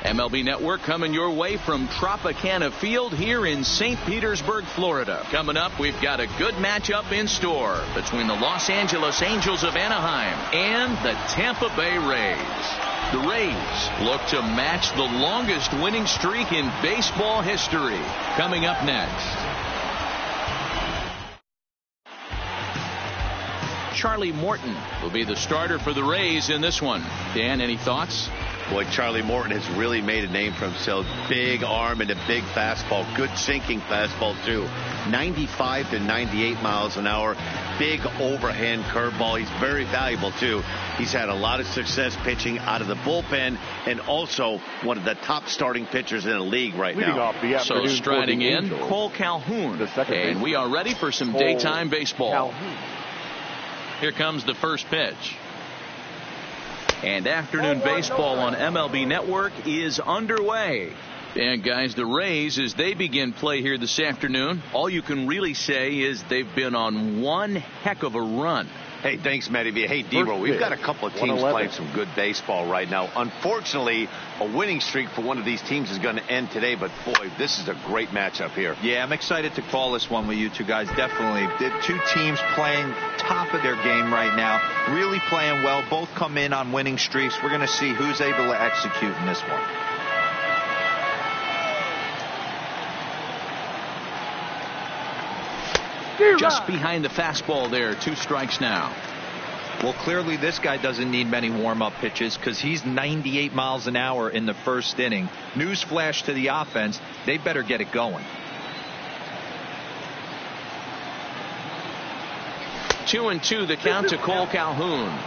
MLB Network coming your way from Tropicana Field here in St. Petersburg, Florida. Coming up, we've got a good matchup in store between the Los Angeles Angels of Anaheim and the Tampa Bay Rays. The Rays look to match the longest winning streak in baseball history. Coming up next. Charlie Morton will be the starter for the Rays in this one. Dan, any thoughts? Boy, Charlie Morton has really made a name for himself. Big arm and a big fastball. Good sinking fastball, too. 95 to 98 miles an hour. Big overhand curveball. He's very valuable, too. He's had a lot of success pitching out of the bullpen and also one of the top starting pitchers in the league right now. So striding in, Cole Calhoun. And we are ready for some daytime baseball. Here comes the first pitch. And afternoon baseball on MLB Network is underway. And guys, the Rays, as they begin play here this afternoon, all you can really say is they've been on one heck of a run. Hey, thanks, Matty. Hey, D-Roll, we've got a couple of teams playing some good baseball right now. Unfortunately, a winning streak for one of these teams is going to end today, but boy, this is a great matchup here. Yeah, I'm excited to call this one with you two guys. Definitely. The two teams playing top of their game right now, really playing well. Both come in on winning streaks. We're going to see who's able to execute in this one. Just behind the fastball there. 2 strikes now. Well, clearly this guy doesn't need many warm-up pitches because he's 98 miles an hour in the first inning. Newsflash to the offense. They better get it going. 2-2 the count to Cole Calhoun.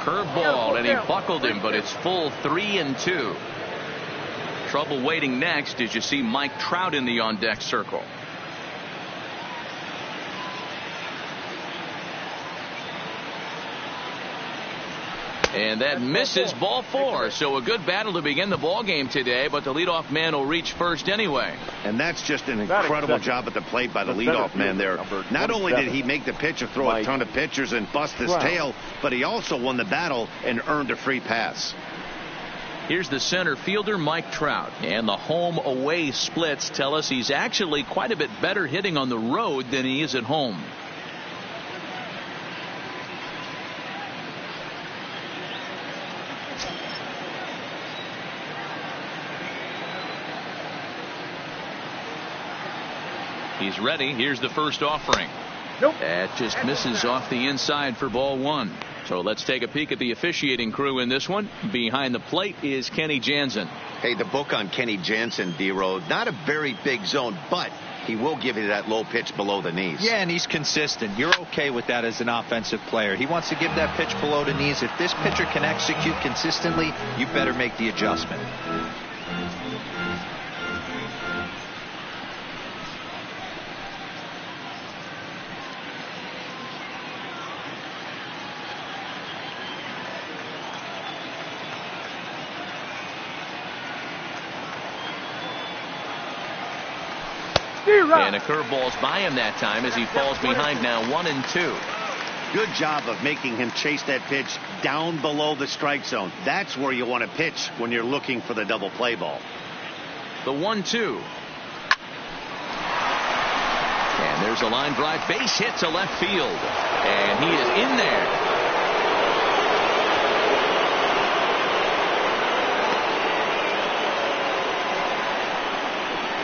Curveball, and he buckled him, but it's full 3-2. Trouble waiting next as you see Mike Trout in the on-deck circle. And that misses, ball 4. So a good battle to begin the ball game today, but the leadoff man will reach first anyway. And that's just an incredible job at the plate by the leadoff man there. Not only did he make the pitch or throw a ton of pitchers and bust his tail, but he also won the battle and earned a free pass. Here's the center fielder, Mike Trout. And the home-away splits tell us he's actually quite a bit better hitting on the road than he is at home. He's ready. Here's the first offering. That just misses off the inside for ball 1. So let's take a peek at the officiating crew in this one. Behind the plate is Kenny Jansen. Hey, the book on Kenny Jansen, D-Road, not a very big zone, but he will give you that low pitch below the knees. Yeah, and he's consistent. You're okay with that as an offensive player. He wants to give that pitch below the knees. If this pitcher can execute consistently, you better make the adjustment. And a curveball's by him that time as he falls behind now 1-2. Good job of making him chase that pitch down below the strike zone. That's where you want to pitch when you're looking for the double play ball. The 1-2. And there's a line drive, base hit to left field. And he is in there.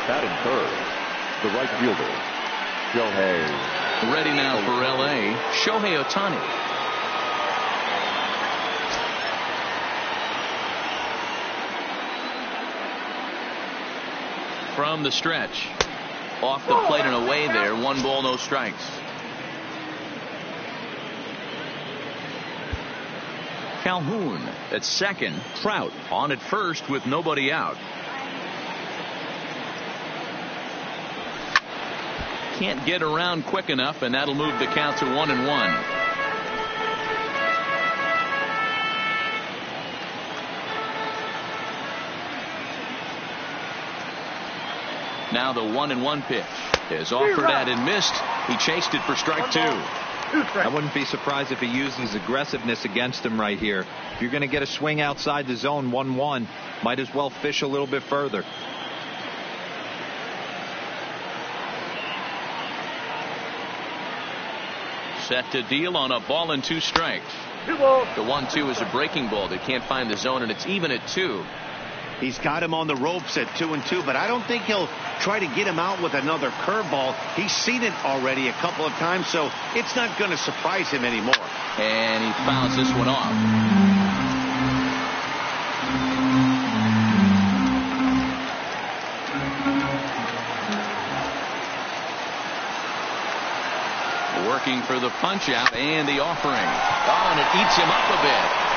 Batting third, the right fielder, Shohei. Ready now for L.A., Shohei Ohtani. From the stretch. Off the plate and away there. 1 ball, no strikes. Calhoun at second. Trout on at first with nobody out. can't get around quick enough, and that'll move the count to 1-1. Now the 1-1 pitch is offered at and missed. He chased it for strike 2. I wouldn't be surprised if he uses aggressiveness against him right here. If you're going to get a swing outside the zone, 1-1, might as well fish a little bit further. Set to deal on a ball and 2 strikes. The 1-2 is a breaking ball. They can't find the zone, and it's even at 2. He's got him on the ropes at 2-2, but I don't think he'll try to get him out with another curveball. He's seen it already a couple of times, so it's not going to surprise him anymore. And he fouls this one off. Working for the punch out and the offering. Oh, and it eats him up a bit.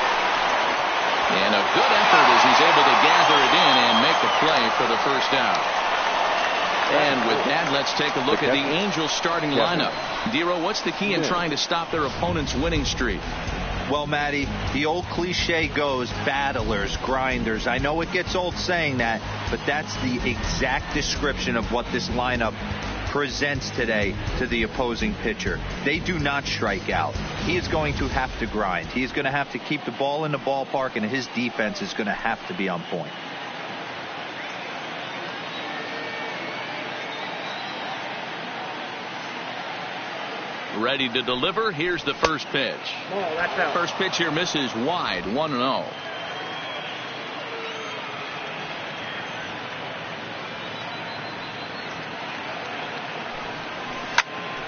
And a good effort as he's able to gather it in and make the play for the first out. And with that, let's take a look at the Angels starting lineup. Dero, what's the key in trying to stop their opponent's winning streak? Well, Matty, the old cliche goes battlers, grinders. I know it gets old saying that, but that's the exact description of what this lineup presents today to the opposing pitcher. They do not strike out. He is going to have to grind. He is going to have to keep the ball in the ballpark, and his defense is going to have to be on point. Ready to deliver. Here's the first pitch. First pitch here misses wide. 1-0.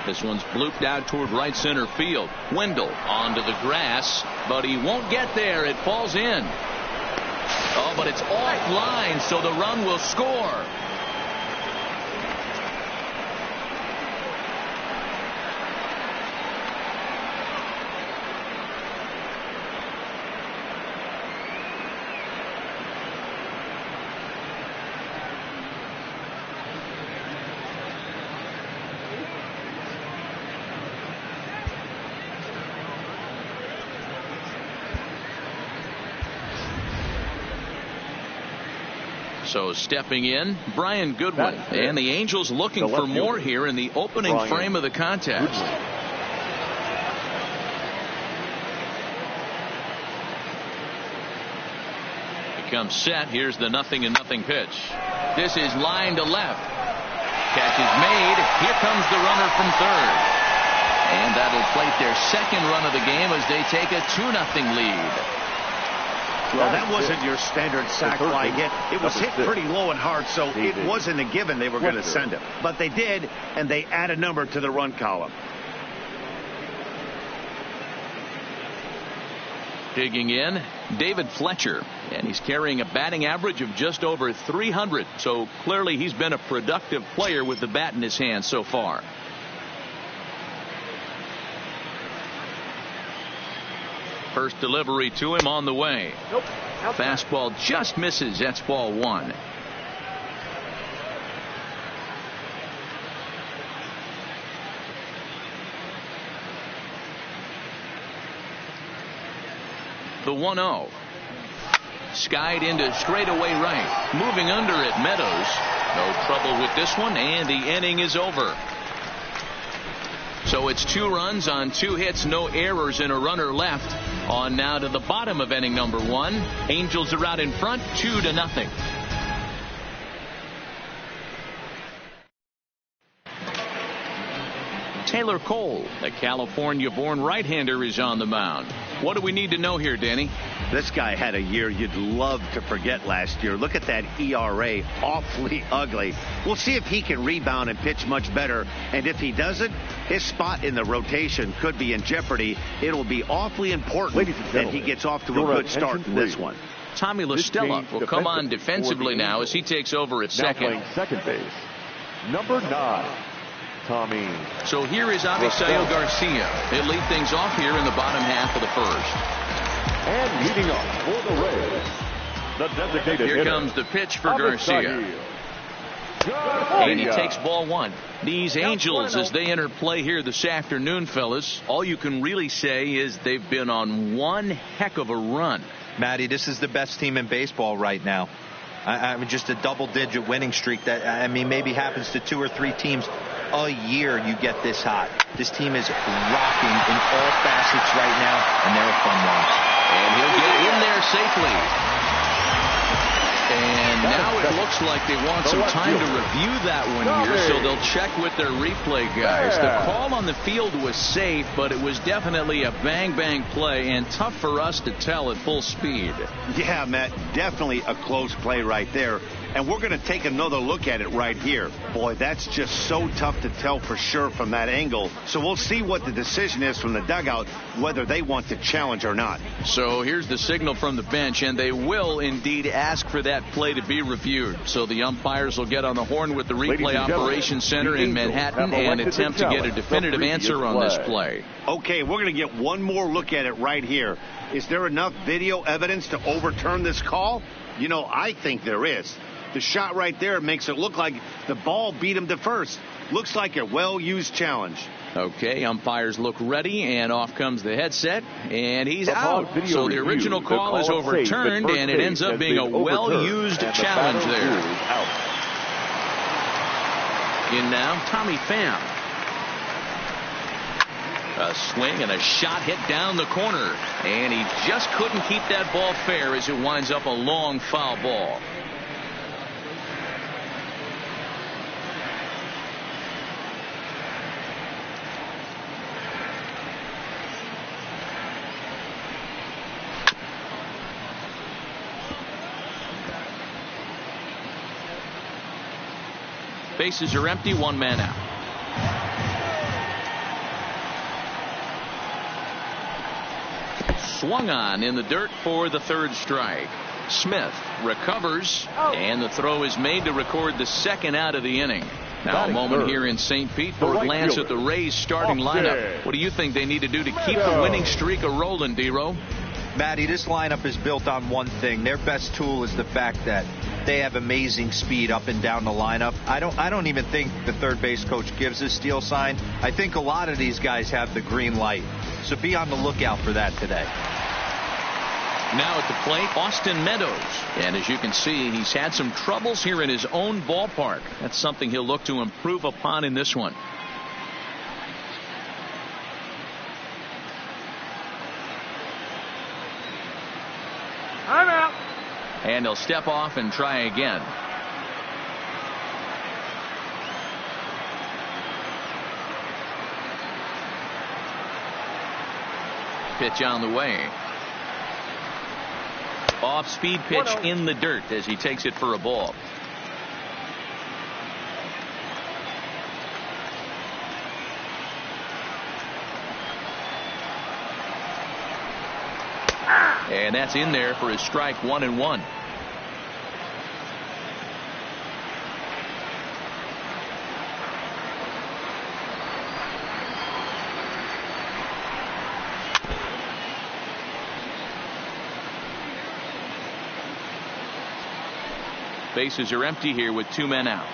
This one's blooped out toward right center field. Wendell onto the grass, but he won't get there. It falls in. Oh, but it's offline, so the run will score. So stepping in, Brian Goodwin, and the Angels looking for more here in the opening frame of the contest. He comes set. Here's the 0-0 pitch. This is line to left. Catch is made. Here comes the runner from third. And that'll plate their second run of the game as they take a 2-0 lead. Well, that wasn't your standard sac fly hit. It was hit pretty low and hard, so it wasn't a given they were going to send him. But they did, and they add a number to the run column. Digging in, David Fletcher, and he's carrying a batting average of just over 300. So clearly he's been a productive player with the bat in his hand so far. First delivery to him on the way. Fastball just misses. That's ball 1. The 1-0. Skied into straightaway right. Moving under it, Meadows. No trouble with this one, and the inning is over. So it's 2 runs on 2 hits, no errors, and a runner left. On now to the bottom of inning number 1. Angels are out in front, 2-0. Taylor Cole, the California-born right-hander, is on the mound. What do we need to know here, Danny? This guy had a year you'd love to forget last year. Look at that ERA, awfully ugly. We'll see if he can rebound and pitch much better. And if he doesn't, his spot in the rotation could be in jeopardy. It'll be awfully important that he gets off to a good start in this one. Tommy LaStella will come on defensively now as he takes over at second. Now playing second base, number 9. Tommy. So here is Avisail Garcia. He'll lead things off here in the bottom half of the first. And leading off for the Rays, the designated Here hitter, comes the pitch for Garcia. And he takes ball one. These Angels, as they enter play here this afternoon, fellas, all you can really say is they've been on one heck of a run. Matty, this is the best team in baseball right now. I mean, just a double-digit winning streak that, I mean, maybe happens to 2 or 3 teams a year. You get this hot. This team is rocking in all facets right now, and they're a fun watch. And he'll get in there safely. And now it looks like they want some time to review that one here, so they'll check with their replay guys. The call on the field was safe, but it was definitely a bang-bang play and tough for us to tell at full speed. Yeah, Matt, definitely a close play right there. And we're going to take another look at it right here. Boy, that's just so tough to tell for sure from that angle. So we'll see what the decision is from the dugout, whether they want to challenge or not. So here's the signal from the bench, and they will indeed ask for that play to be reviewed. So the umpires will get on the horn with the replay operations center in Manhattan and attempt to get a definitive answer on this play. Okay, we're going to get one more look at it right here. Is there enough video evidence to overturn this call? You know, I think there is. The shot right there makes it look like the ball beat him to first. Looks like a well-used challenge. Okay, umpires look ready, and off comes the headset, and he's out. So the original call is overturned, and it ends up being a well-used challenge there. In now, Tommy Pham. A swing and a shot hit down the corner, and he just couldn't keep that ball fair as it winds up a long foul ball. Bases are empty, 1 man out. Swung on in the dirt for the 3rd strike. Smith recovers, and the throw is made to record the 2nd out of the inning. Now a moment here in St. Pete for a glance at the Rays starting lineup. What do you think they need to do to keep the winning streak a-rolling, D-Row? Matty, this lineup is built on one thing. Their best tool is the fact that they have amazing speed up and down the lineup. I don't even think the third base coach gives a steal sign. I think a lot of these guys have the green light. So be on the lookout for that today. Now at the plate, Austin Meadows. And as you can see, he's had some troubles here in his own ballpark. That's something he'll look to improve upon in this one. I'm out. And he'll step off and try again. Pitch on the way. Off-speed pitch in the dirt as he takes it for a ball. And that's in there for his strike 1-1. Bases are empty here with 2 men out.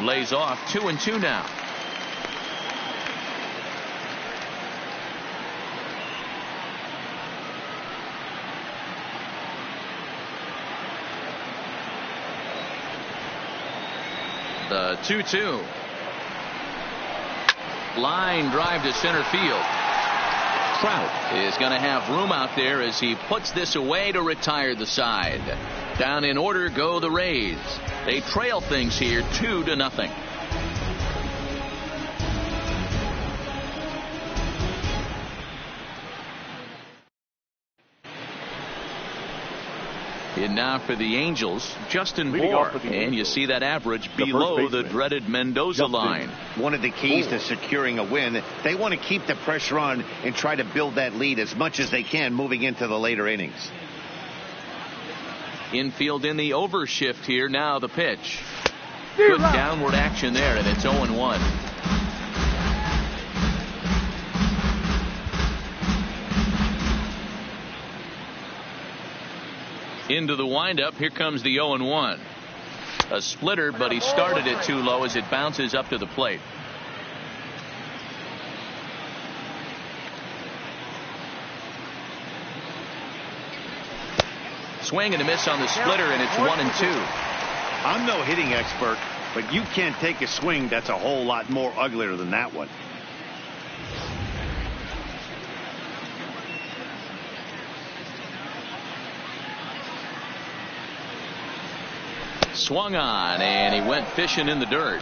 Lays off 2-2 now. The 2-2. Line drive to center field. Trout is going to have room out there as he puts this away to retire the side. Down in order go the Rays. They trail things here 2-0. And now for the Angels, Justin Bour. And you see that average below the dreaded Mendoza line. One of the keys to securing a win, they want to keep the pressure on and try to build that lead as much as they can moving into the later innings. Infield in the overshift here. Now the pitch. Good downward action there, and it's 0-1. Into the windup. Here comes the 0-1. A splitter, but he started it too low as it bounces up to the plate. Swing and a miss on the splitter, and it's 1-2. I'm no hitting expert, but you can't take a swing that's a whole lot more uglier than that one. Swung on, and he went fishing in the dirt.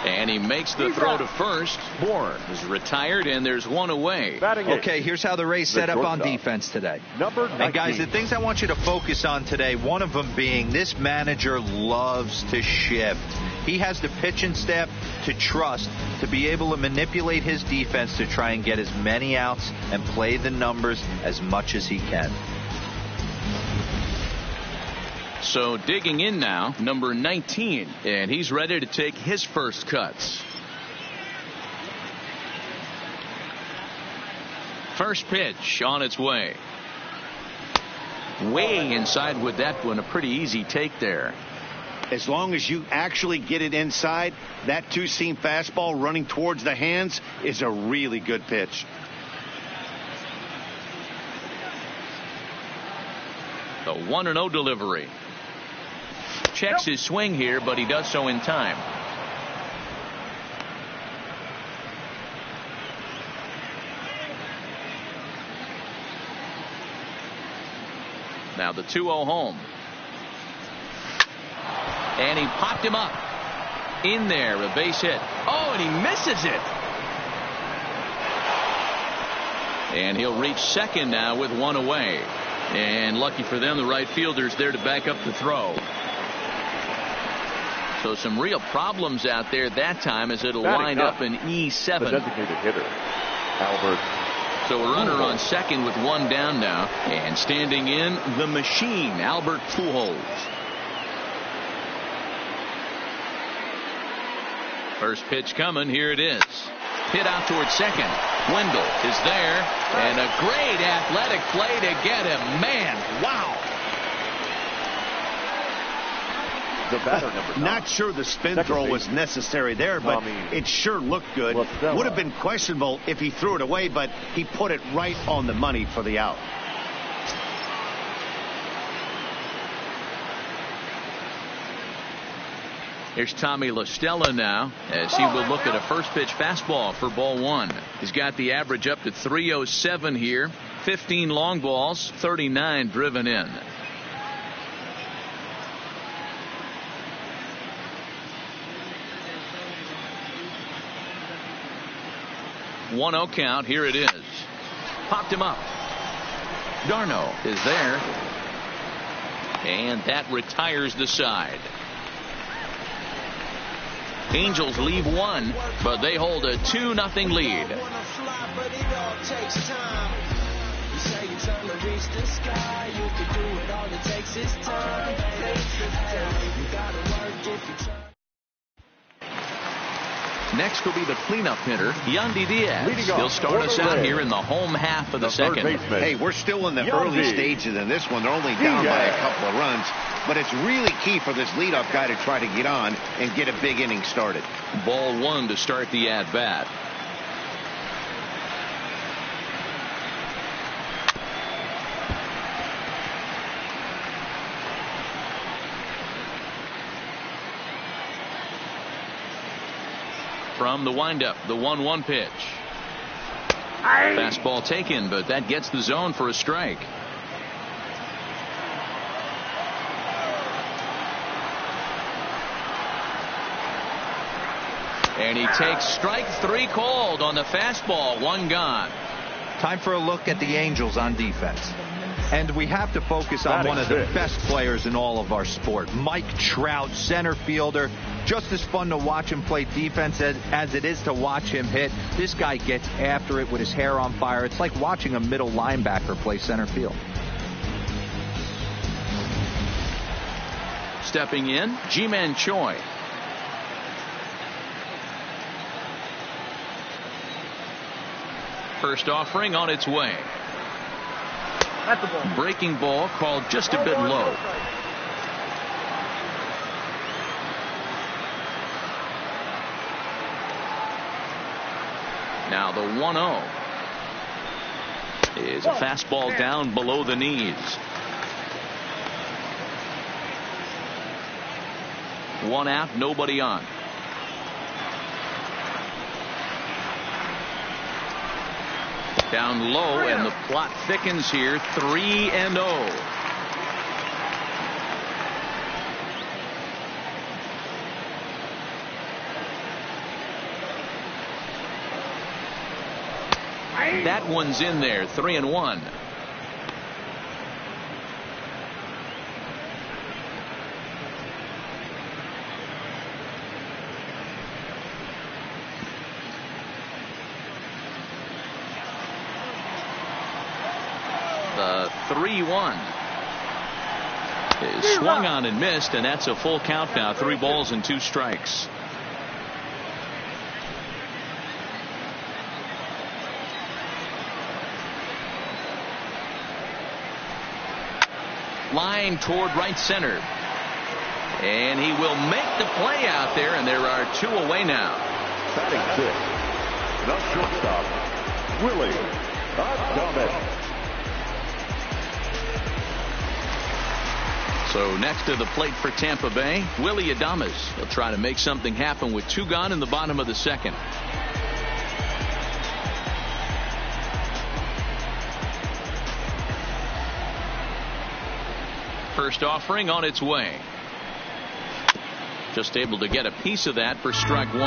And he makes the throw to first. Bourne is retired, and there's one away. Okay, here's how the Rays set up on defense today. And guys, the things I want you to focus on today, one of them being this manager loves to shift. He has the pitching staff to trust to be able to manipulate his defense to try and get as many outs and play the numbers as much as he can. So digging in now, number 19, and he's ready to take his first cuts. First pitch on its way. Way inside with that one, a pretty easy take there. As long as you actually get it inside, that two-seam fastball running towards the hands is a really good pitch. The 1-0 delivery. Checks his swing here, but he does so in time. Now the 2-0 home. And he popped him up. In there, a base hit. Oh, and he misses it. And he'll reach second now with one away. And lucky for them, the right fielder's there to back up the throw. So some real problems out there that time as it'll wind up in E7. The designated hitter, Albert. So a runner on second with one down now. And standing in, the machine, Albert Pujols. First pitch coming. Here it is. Hit out towards second. Wendell is there. And a great athletic play to get him. Man, wow. The batter, number 9. Not sure the spin throw was necessary there, but it sure looked good. Would have been questionable if he threw it away, but he put it right on the money for the out. Here's Tommy La Stella now as he will look at a first pitch fastball for ball one. He's got the average up to 307 here. 15 long balls, 39 driven in. One-0 count. Here it is. Popped him up. Darno is there. And that retires the side. Angels leave one, but they hold a 2-0 lead. Next will be the cleanup hitter, Yandy Diaz. He'll start us out here in the home half of the second. Hey, we're still in the early stages in this one. They're only down by a couple of runs. But it's really key for this leadoff guy to try to get on and get a big inning started. Ball one to start the at-bat. From the windup, the 1-1 pitch. Fastball taken, but that gets the zone for a strike. And he takes strike three called on the fastball. One gone. Time for a look at the Angels on defense. And we have to focus on one of the best players in all of our sport. Mike Trout, center fielder. Just as fun to watch him play defense as it is to watch him hit. This guy gets after it with his hair on fire. It's like watching a middle linebacker play center field. Stepping in, Ji-Man Choi. First offering on its way. At the ball. Breaking ball called just a bit low. Now the 1-0 is a fastball down below the knees. 1 out, nobody on. Down low, and the plot thickens here. 3-0. That one's in there. 3-1. The 3-1 is swung on and missed, and that's a full count now. 3 balls and 2 strikes. Line toward right center, and he will make the play out there, and there are 2 away now. Batting 6, the shortstop, Willie Adames. So next to the plate for Tampa Bay, Willie Adames. He'll try to make something happen with 2 gone in the bottom of the 2nd. First offering on its way. Just able to get a piece of that for strike 1.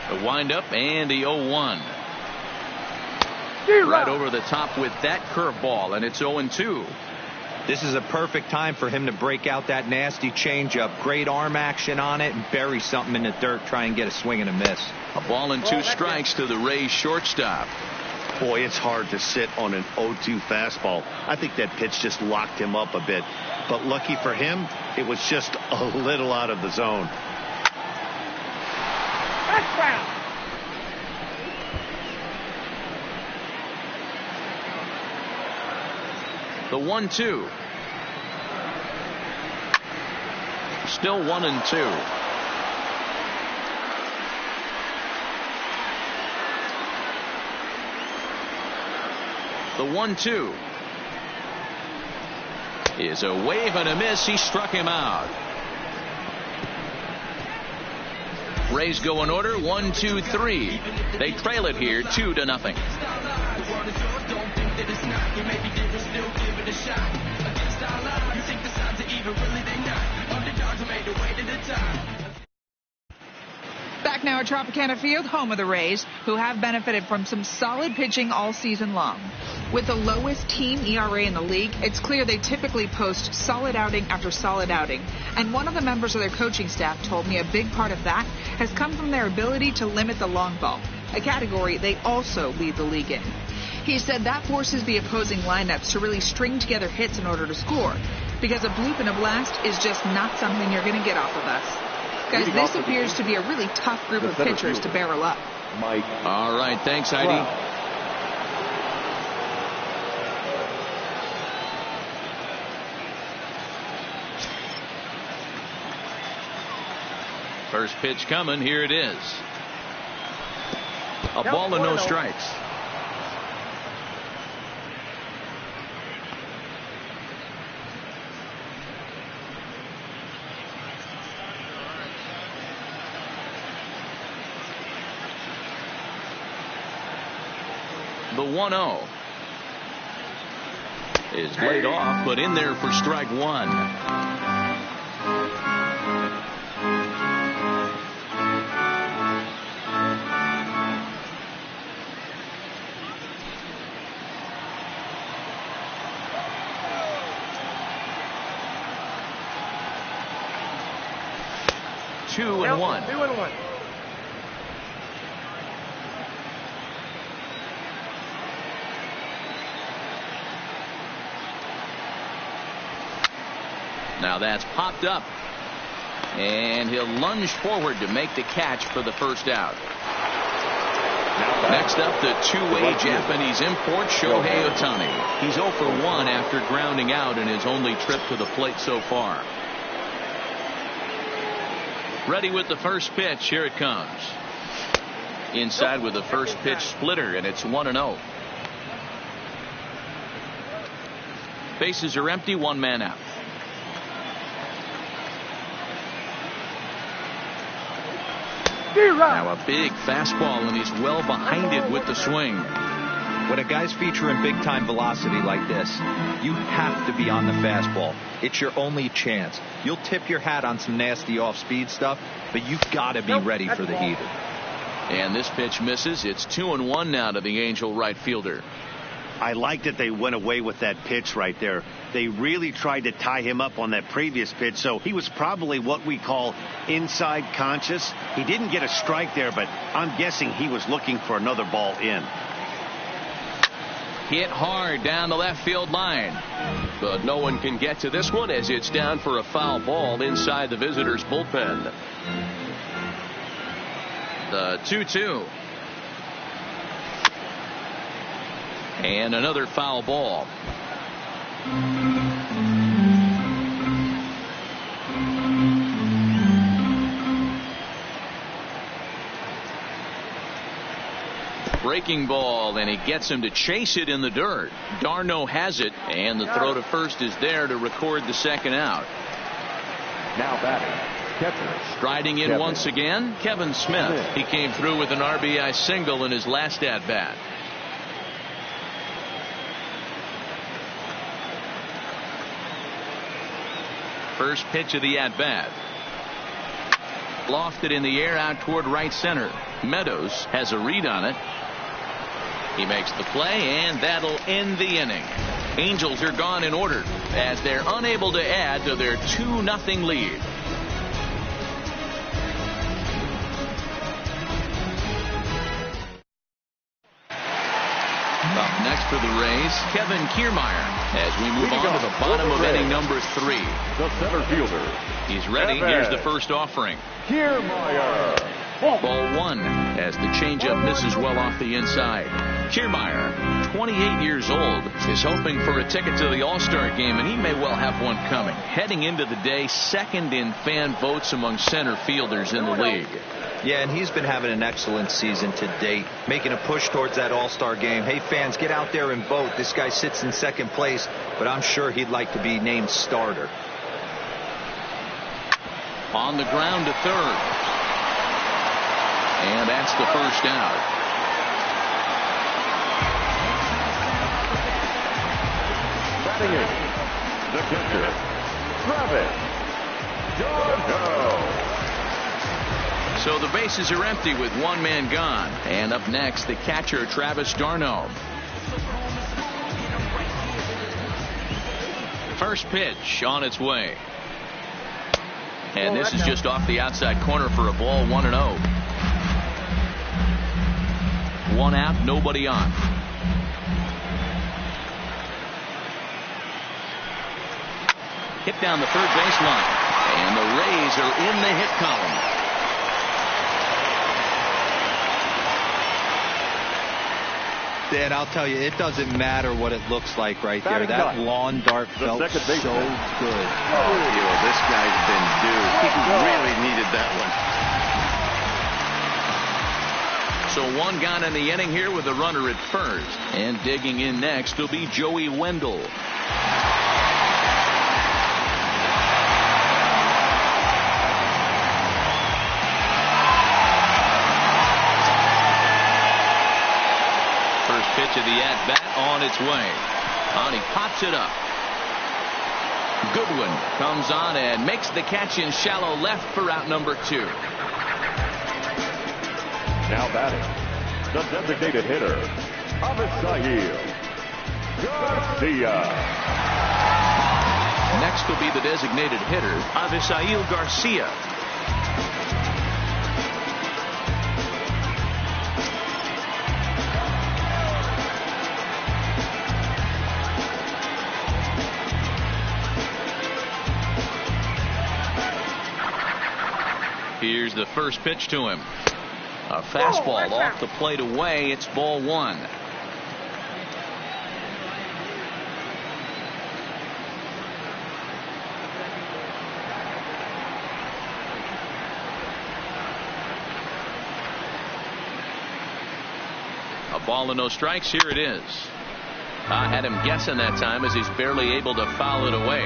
The windup and the 0-1. Right over the top with that curveball, and it's 0-2. This is a perfect time for him to break out that nasty changeup. Great arm action on it and bury something in the dirt. Try and get a swing and a miss. A ball and 2 strikes to the Rays shortstop. Boy, it's hard to sit on an 0-2 fastball. I think that pitch just locked him up a bit. But lucky for him, it was just a little out of the zone. That's foul. The 1-2. Still 1-2. The 1-2 is a wave and a miss. He struck him out. Rays go in order. 1, 2, 3. They trail it here 2-0. Back now at Tropicana Field, home of the Rays, who have benefited from some solid pitching all season long. With the lowest team ERA in the league, it's clear they typically post solid outing after solid outing. And one of the members of their coaching staff told me a big part of that has come from their ability to limit the long ball, a category they also lead the league in. He said that forces the opposing lineups to really string together hits in order to score, because a bloop and a blast is just not something you're going to get off of us. Guys, this appears to be a really tough group of pitchers to barrel up. Mike. All right, thanks, Heidi. Wow. First pitch coming. Here it is. A ball and no strikes. The 1-0 is laid off, but in there for strike 1. Two and one. Now that's popped up. And he'll lunge forward to make the catch for the first out. Next up, the two-way Japanese import, Shohei Ohtani. He's 0 for 1 after grounding out in his only trip to the plate so far. Ready with the first pitch. Here it comes. Inside with the first pitch splitter, and it's 1-0. Bases are empty, one man out. Now a big fastball, and he's well behind it with the swing. When a guy's featuring big-time velocity like this, you have to be on the fastball. It's your only chance. You'll tip your hat on some nasty off-speed stuff, but you've got to be ready for the heater. And this pitch misses. It's 2-1 now to the Angel right fielder. I like that they went away with that pitch right there. They really tried to tie him up on that previous pitch, so he was probably what we call inside conscious. He didn't get a strike there, but I'm guessing he was looking for another ball in. Hit hard down the left field line. But no one can get to this one as it's down for a foul ball inside the visitors' bullpen. The 2-2. And another foul ball. Breaking ball, and he gets him to chase it in the dirt. Darno has it, and the throw to first is there to record the second out. Now batting, catcher. Striding in once again, Kevin Smith. He came through with an RBI single in his last at-bat. First pitch of the at-bat. Lofted in the air out toward right center. Meadows has a read on it. He makes the play, and that'll end the inning. Angels are gone in order as they're unable to add to their 2-0 lead. Up next for the Rays, Kevin Kiermaier, as we move on to the bottom of inning number 3. The center fielder. He's ready. Here's the first offering. Kiermaier. Ball 1 as the changeup misses well off the inside. Kiermaier, 28 years old, is hoping for a ticket to the All-Star game, and he may well have one coming. Heading into the day, second in fan votes among center fielders in the league. Yeah, and he's been having an excellent season to date, making a push towards that All-Star game. Hey, fans, get out there and vote. This guy sits in second place, but I'm sure he'd like to be named starter. On the ground to third. And that's the first out. Batting in, the catcher, Travis Darno. So the bases are empty with one man gone. And up next, the catcher, Travis Darno. First pitch on its way. And this is just off the outside corner for a ball, 1-0. One out, nobody on. Hit down the third baseline. And the Rays are in the hit column. Dan, I'll tell you, it doesn't matter what it looks like right there. That lawn dart felt so good. Oh, this guy's been due. He really needed that one. So one gone in the inning here with a runner at first. And digging in next will be Joey Wendell. First pitch of the at-bat on its way. And he pops it up. Goodwin comes on and makes the catch in shallow left for out number 2. Now batting, the designated hitter, Avisail Garcia. Next will be the designated hitter, Avisail Garcia. Here's the first pitch to him. A fastball off the plate away. It's ball one. A ball and no strikes. Here it is. I had him guessing that time as he's barely able to foul it away.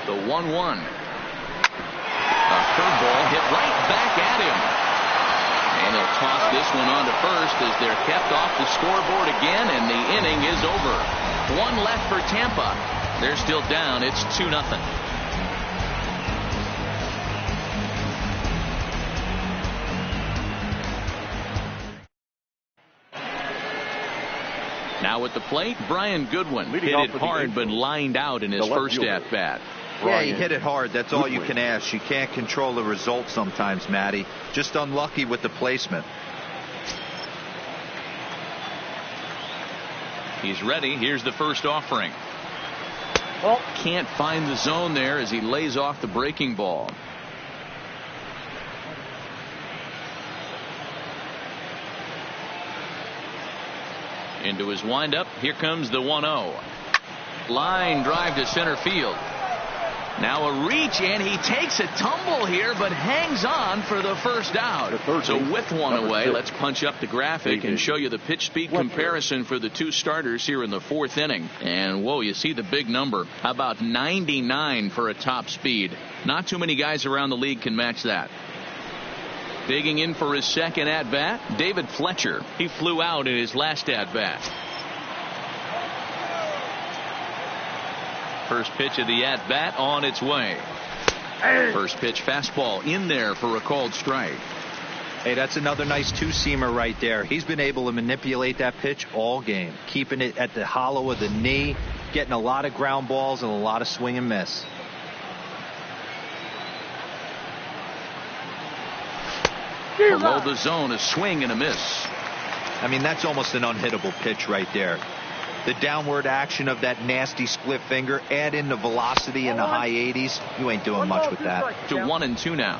The 1-1. A curveball hit right back at him. And he'll toss this one on to first as they're kept off the scoreboard again, and the inning is over. One left for Tampa. They're still down. It's 2-0. Now at the plate, Brian Goodwin hit it hard but lined out in his first at-bat. Yeah, he hit it hard. That's all you can ask. You can't control the result sometimes, Matty. Just unlucky with the placement. He's ready. Here's the first offering. Can't find the zone there as he lays off the breaking ball. Into his windup. Here comes the 1-0. Line drive to center field. Now a reach, and he takes a tumble here, but hangs on for the first out. So with one away, let's punch up the graphic and show you the pitch speed comparison for the two starters here in the fourth inning. And whoa, you see the big number. How about 99 for a top speed? Not too many guys around the league can match that. Digging in for his second at-bat, David Fletcher. He flew out in his last at-bat. First pitch of the at-bat on its way. First pitch fastball in there for a called strike. Hey, that's another nice two-seamer right there. He's been able to manipulate that pitch all game, keeping it at the hollow of the knee, getting a lot of ground balls and a lot of swing and miss. Below the zone, a swing and a miss. I mean, that's almost an unhittable pitch right there. The downward action of that nasty split finger, add in the velocity in the high 80s, you ain't doing much with that. To 1-2 now.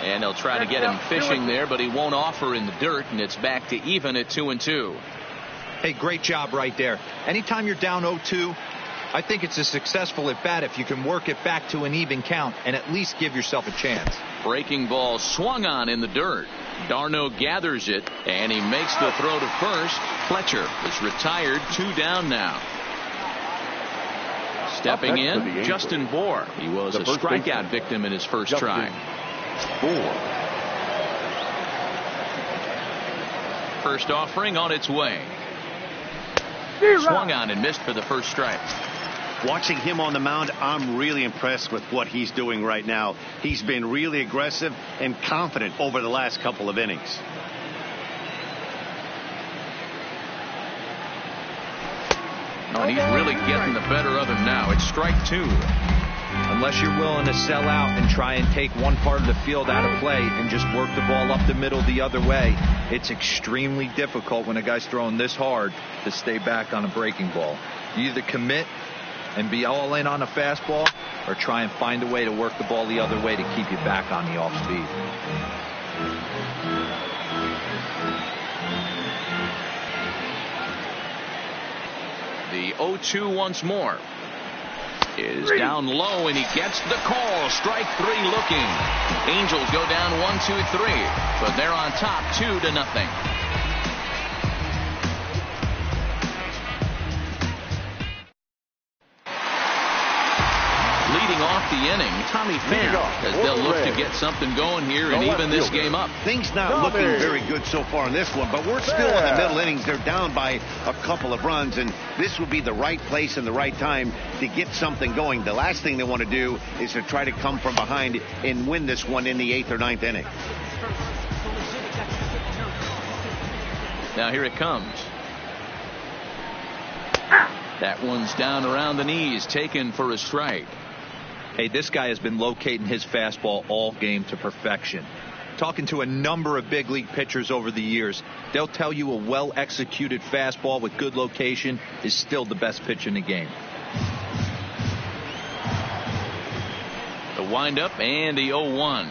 And they'll try to get him fishing there, but he won't offer in the dirt, and it's back to even at 2-2. Hey, great job right there. Anytime you're down 0-2, I think it's a successful at bat if you can work it back to an even count and at least give yourself a chance. Breaking ball swung on in the dirt. Darno gathers it, and he makes the throw to first. Fletcher is retired, 2 down now. Stepping in, Justin Bohr. He was a strikeout victim in his first try. First offering on its way. Swung on and missed for the first strike. Watching him on the mound, I'm really impressed with what he's doing right now. He's been really aggressive and confident over the last couple of innings. And he's really getting the better of him now. It's strike 2. Unless you're willing to sell out and try and take one part of the field out of play and just work the ball up the middle the other way, it's extremely difficult when a guy's throwing this hard to stay back on a breaking ball. You either commit and be all in on a fastball or try and find a way to work the ball the other way to keep you back on the off speed. The 0-2 once more. Is down low, and he gets the call. Strike 3 looking. Angels go down 1-2-3, but they're on top 2-0. Leading off the inning, Tommy Pham, as they'll look to get something going here and even this game up. Things not looking very good so far in this one, but we're still in the middle innings. They're down by a couple of runs, and this would be the right place and the right time to get something going. The last thing they want to do is to try to come from behind and win this one in the 8th or 9th inning. Now here it comes. That one's down around the knees, taken for a strike. Hey, this guy has been locating his fastball all game to perfection. Talking to a number of big league pitchers over the years, they'll tell you a well-executed fastball with good location is still the best pitch in the game. The windup and the 0-1.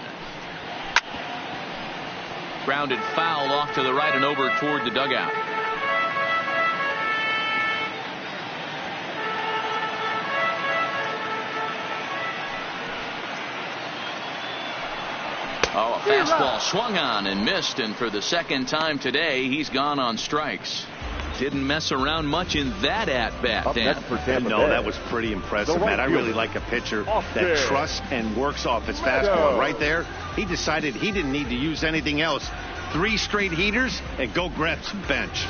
Grounded foul off to the right and over toward the dugout. Oh, a fastball swung on and missed, and for the second time today, he's gone on strikes. Didn't mess around much in that at-bat, Dan. No, that was pretty impressive, Matt. I really like a pitcher that trusts and works off his fastball. Right there, he decided he didn't need to use anything else. 3 straight heaters and go grab some bench.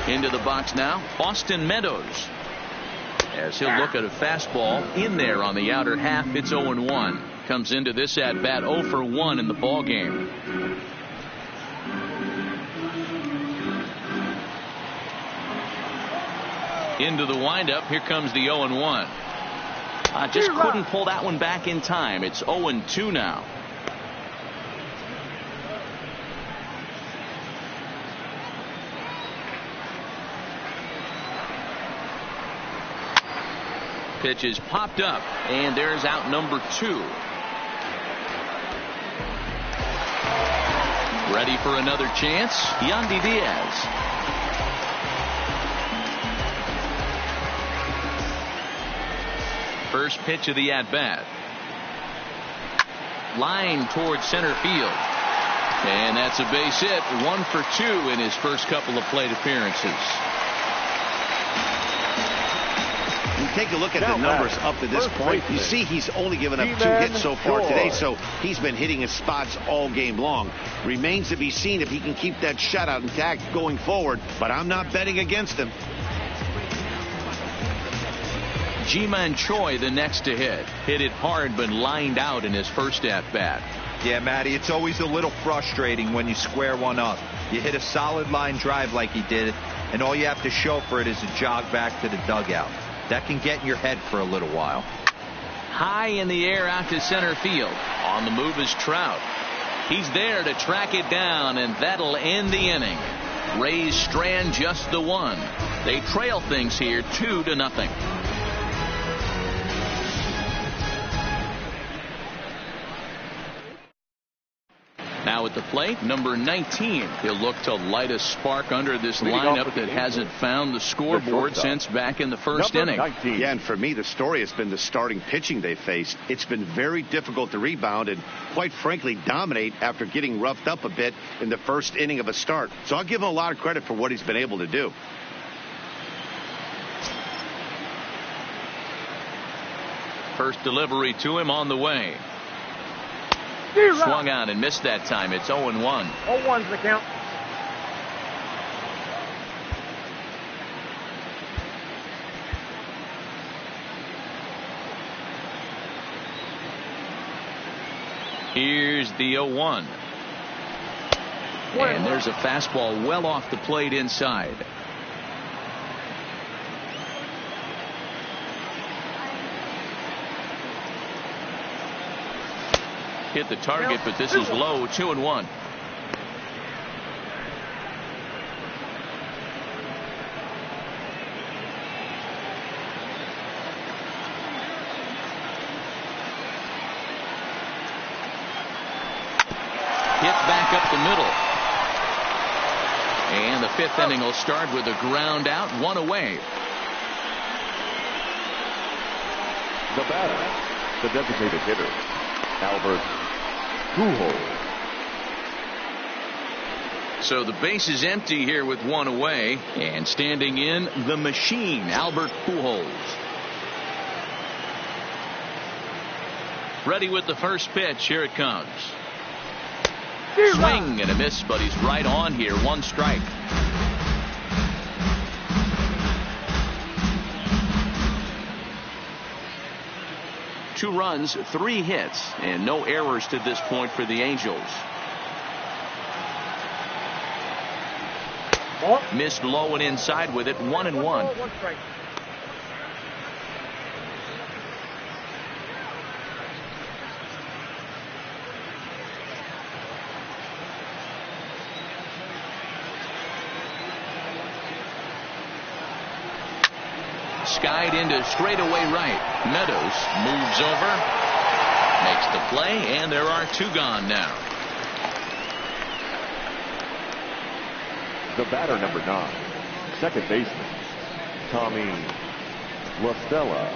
Into the box now, Austin Meadows. As he'll look at a fastball in there on the outer half. It's 0-1. Comes into this at bat 0 for 1 in the ball game. Into the windup. Here comes the 0-1. Just couldn't pull that one back in time. It's 0-2 now. Pitch is popped up, and there's out number 2. Ready for another chance? Yandy Diaz. First pitch of the at-bat. Line towards center field. And that's a base hit. 1 for 2 in his first couple of plate appearances. Take a look at the numbers up to this point. You see he's only given up 2 hits so far today, so he's been hitting his spots all game long. Remains to be seen if he can keep that shutout intact going forward, but I'm not betting against him. Ji-Man Choi the next to hit. Hit it hard but lined out in his first at-bat. Yeah, Matty, it's always a little frustrating when you square one up. You hit a solid line drive like he did, and all you have to show for it is a jog back to the dugout. That can get in your head for a little while. High in the air out to center field. On the move is Trout. He's there to track it down, and that'll end the inning. Rays strand just the 1. They trail things here 2-0. Now at the plate, number 19. He'll look to light a spark under this lineup that hasn't found the scoreboard since back in the first inning. 19. Yeah, and for me, the story has been the starting pitching they faced. It's been very difficult to rebound and, quite frankly, dominate after getting roughed up a bit in the first inning of a start. So I'll give him a lot of credit for what he's been able to do. First delivery to him on the way. Swung on and missed that time. It's 0-1. 0-1's the count. Here's the 0-1. And there's a fastball well off the plate inside. Hit the target, but this is low. 2-1. Hit back up the middle. And the 5th inning will start with a ground out, 1 away. The batter, the designated hitter, Albert Pujols. So the base is empty here with 1 away, and standing in the machine, Albert Pujols. Ready with the first pitch. Here it comes. Swing and a miss, but he's right on here. 1 strike. Two runs, 3 hits, and no errors to this point for the Angels. Missed low and inside with it. 1-1. skied into straightaway right. Meadows moves over, makes the play, and there are 2 gone now. The batter, number 9, second baseman, Tommy LaStella.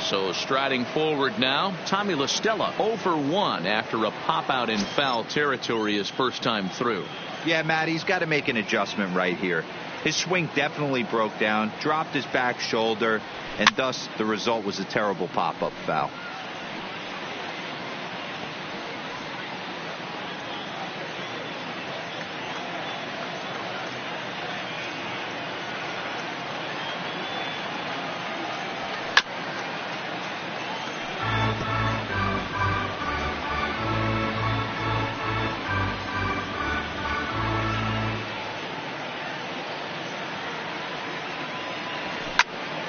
So striding forward now, Tommy LaStella 0 for 1 after a pop out in foul territory his first time through. Yeah, Matt, he's got to make an adjustment right here. His swing definitely broke down, dropped his back shoulder, and thus the result was a terrible pop-up foul.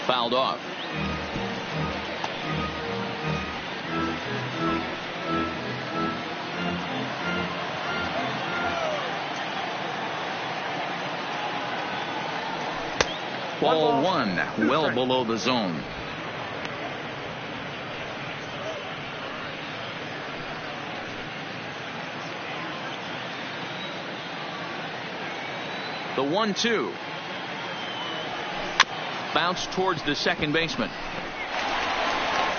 Fouled off. Ball 1, well below the zone. The 1-2. Bounce towards the second baseman.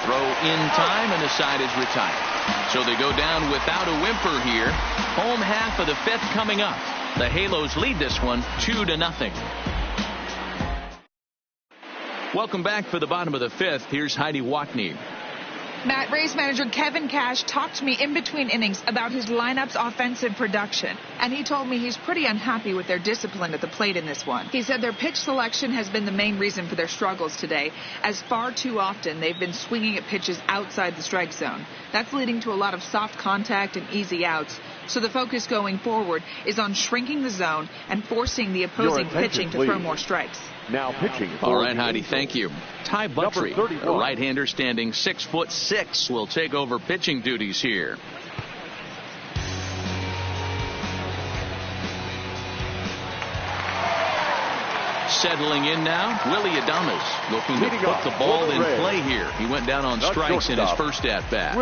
Throw in time, and the side is retired. So they go down without a whimper here. Home half of the 5th coming up. The Halos lead this one 2-0. Welcome back for the bottom of the 5th. Here's Heidi Watney. Matt, Rays manager Kevin Cash talked to me in between innings about his lineup's offensive production, and he told me he's pretty unhappy with their discipline at the plate in this one. He said their pitch selection has been the main reason for their struggles today, as far too often they've been swinging at pitches outside the strike zone. That's leading to a lot of soft contact and easy outs, so the focus going forward is on shrinking the zone and forcing the opposing pitching to throw more strikes. Now pitching. All right, Heidi, thank you. Ty Buttry, a right-hander standing 6'6", will take over pitching duties here. Settling in now, Willie Adames looking to put the ball in play here. He went down on strikes in his first at-bat.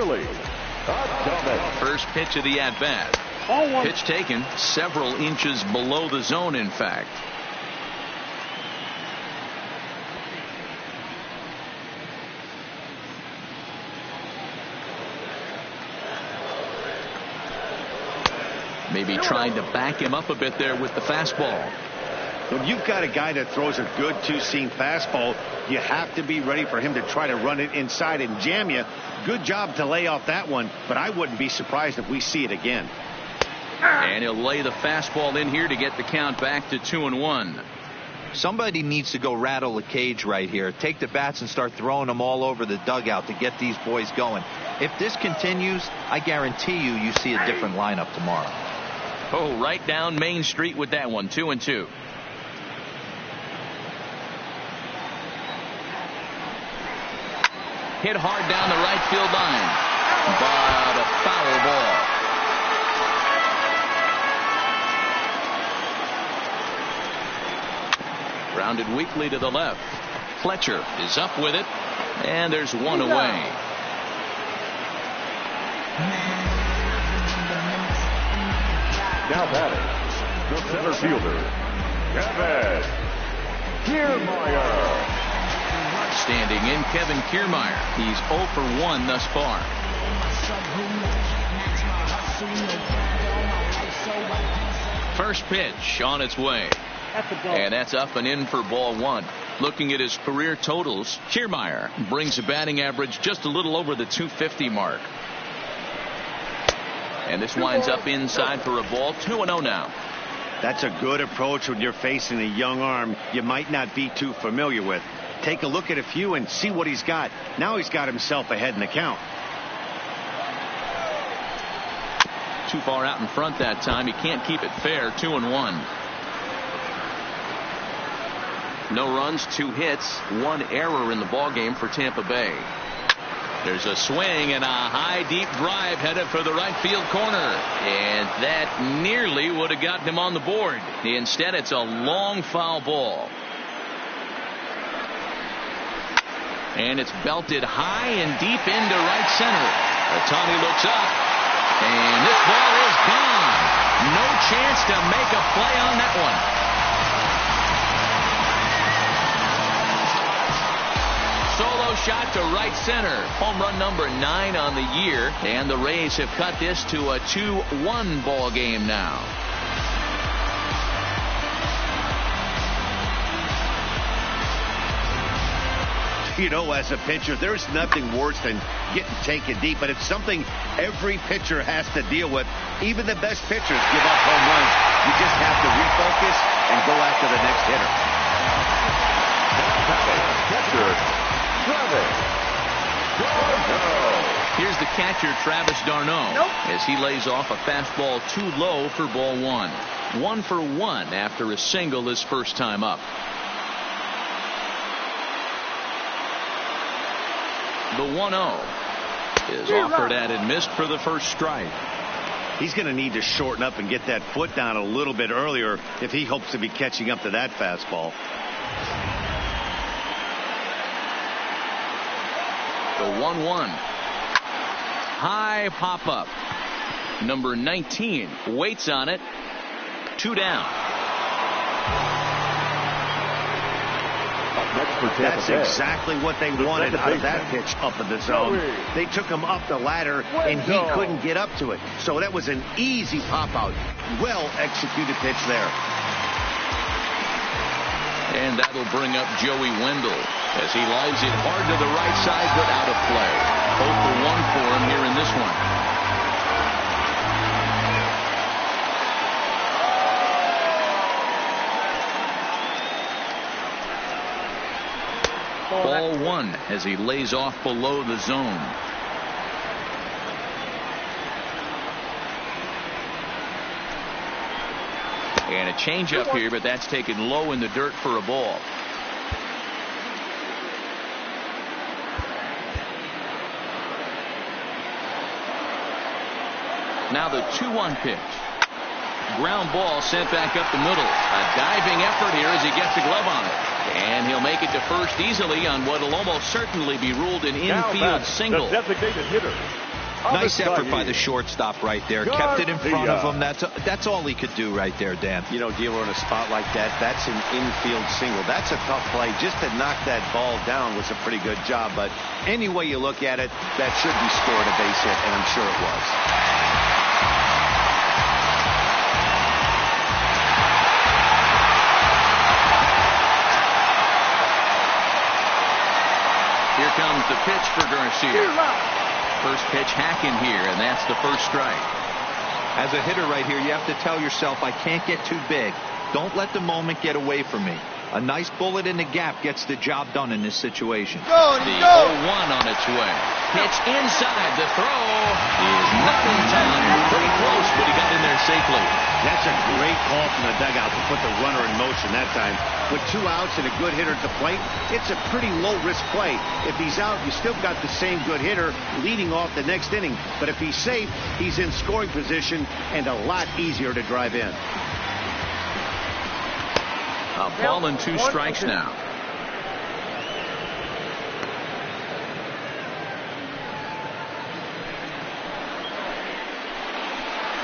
First pitch of the at-bat. Pitch taken several inches below the zone, in fact. Maybe trying to back him up a bit there with the fastball. When you've got a guy that throws a good two-seam fastball, you have to be ready for him to try to run it inside and jam you. Good job to lay off that one, but I wouldn't be surprised if we see it again. And he'll lay the fastball in here to get the count back to 2-1. Somebody needs to go rattle the cage right here. Take the bats and start throwing them all over the dugout to get these boys going. If this continues, I guarantee you see a different lineup tomorrow. Oh, right down Main Street with that one. 2-2. Hit hard down the right field line, but a foul ball. Grounded weakly to the left. Fletcher is up with it, and there's one away. Now batting, the center fielder, Kevin Kiermaier. Standing in, Kevin Kiermaier. He's 0 for 1 thus far. First pitch on its way. And that's up and in for ball 1. Looking at his career totals, Kiermaier brings a batting average just a little over the 250 mark. And this winds up inside for a ball. 2-0 now. That's a good approach when you're facing a young arm you might not be too familiar with. Take a look at a few and see what he's got. Now he's got himself ahead in the count. Too far out in front that time. He can't keep it fair. 2-1. No runs, 2 hits, 1 error in the ballgame for Tampa Bay. There's a swing and a high deep drive headed for the right field corner, and that nearly would have gotten him on the board. Instead, it's a long foul ball. And it's belted high and deep into right center. Ohtani looks up, and this ball is gone. No chance to make a play on that one. Solo shot to right center. Home run number 9 on the year, and the Rays have cut this to a 2-1 ball game now. You know, as a pitcher, there's nothing worse than getting taken deep, but it's something every pitcher has to deal with. Even the best pitchers give up home runs. You just have to refocus and go after the next hitter. Here's the catcher, Travis d'Arnaud, as he lays off a fastball too low for ball 1. 1 for 1 after a single his first time up. The 1-0 is offered at and missed for the first strike. He's going to need to shorten up and get that foot down a little bit earlier if he hopes to be catching up to that fastball. The 1-1. High pop up. Number 19 waits on it. 2 down. That's exactly what they wanted out of that pitch up in the zone. They took him up the ladder, and he couldn't get up to it. So that was an easy pop-out. Well-executed pitch there. And that'll bring up Joey Wendell as he lines it hard to the right side, but out of play. 0 for 1 for him here in this one. Ball 1 as he lays off below the zone. And a changeup here, but that's taken low in the dirt for a ball. Now the 2-1 pitch. Ground ball sent back up the middle. A diving effort here as he gets the glove on it. And he'll make it to first easily on what will almost certainly be ruled an infield single. Designated hitter. Nice effort by the shortstop right there. Kept it in front of him. That's all he could do right there, Dan. You know, dealer in a spot like that, that's an infield single. That's a tough play. Just to knock that ball down was a pretty good job. But any way you look at it, that should be scored a base hit, and I'm sure it was. Here comes the pitch for Garcia. First pitch hacking here, and that's the first strike. As a hitter right here, you have to tell yourself, I can't get too big. Don't let the moment get away from me. A nice bullet in the gap gets the job done in this situation. The 0-1 on its way. Pitch inside. The throw is not in time. Pretty close, but he got in there safely. That's a great call from the dugout to put the runner in motion that time. With 2 outs and a good hitter at the plate, it's a pretty low-risk play. If he's out, you still got the same good hitter leading off the next inning. But if he's safe, he's in scoring position and a lot easier to drive in. A ball and 2 strikes now.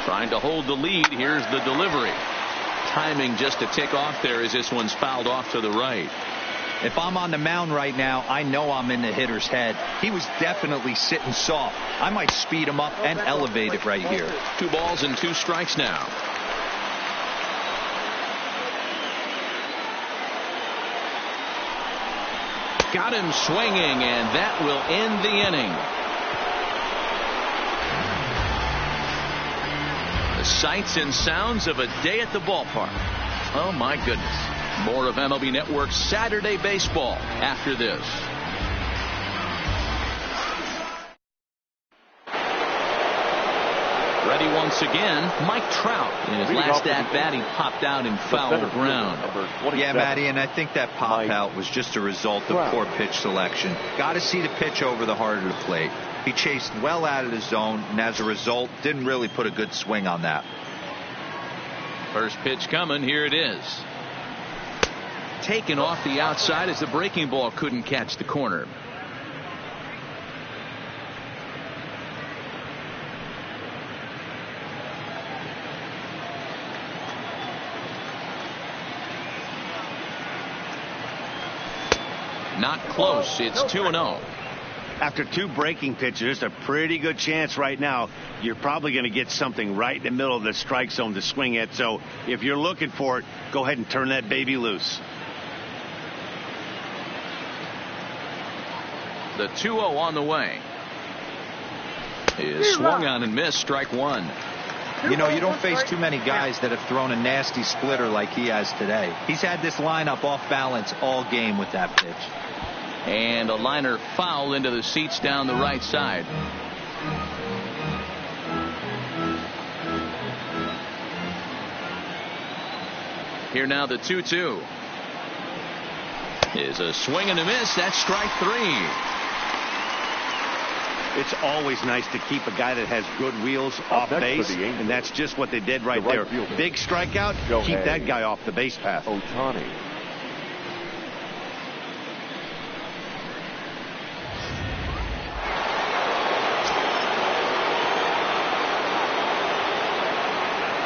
Trying to hold the lead. Here's the delivery. Timing just a tick off there as this one's fouled off to the right. If I'm on the mound right now, I know I'm in the hitter's head. He was definitely sitting soft. I might speed him up and elevate it right here. 2 balls and 2 strikes now. Got him swinging, and that will end the inning. The sights and sounds of a day at the ballpark. Oh, my goodness. More of MLB Network's Saturday Baseball after this. Ready once again, Mike Trout. In his last at-bat, he popped out in foul ground. Yeah, Matty, and I think that pop-out was just a result of poor pitch selection. Got to see the pitch over the heart of the plate. He chased well out of the zone, and as a result, didn't really put a good swing on that. First pitch coming. Here it is. Taken off the outside as the breaking ball couldn't catch the corner. Not close. It's 2-0. After 2 breaking pitches, there's a pretty good chance right now you're probably going to get something right in the middle of the strike zone to swing at. So if you're looking for it, go ahead and turn that baby loose. The 2-0 on the way. Is swung on and missed. Strike 1. You know, you don't face too many guys that have thrown a nasty splitter like he has today. He's had this lineup off balance all game with that pitch. And a liner foul into the seats down the right side. Here now the 2-2. Is a swing and a miss. That's strike 3. It's always nice to keep a guy that has good wheels off base, and that's just what they did right there. Big strikeout, keep that guy off the base path. Ohtani.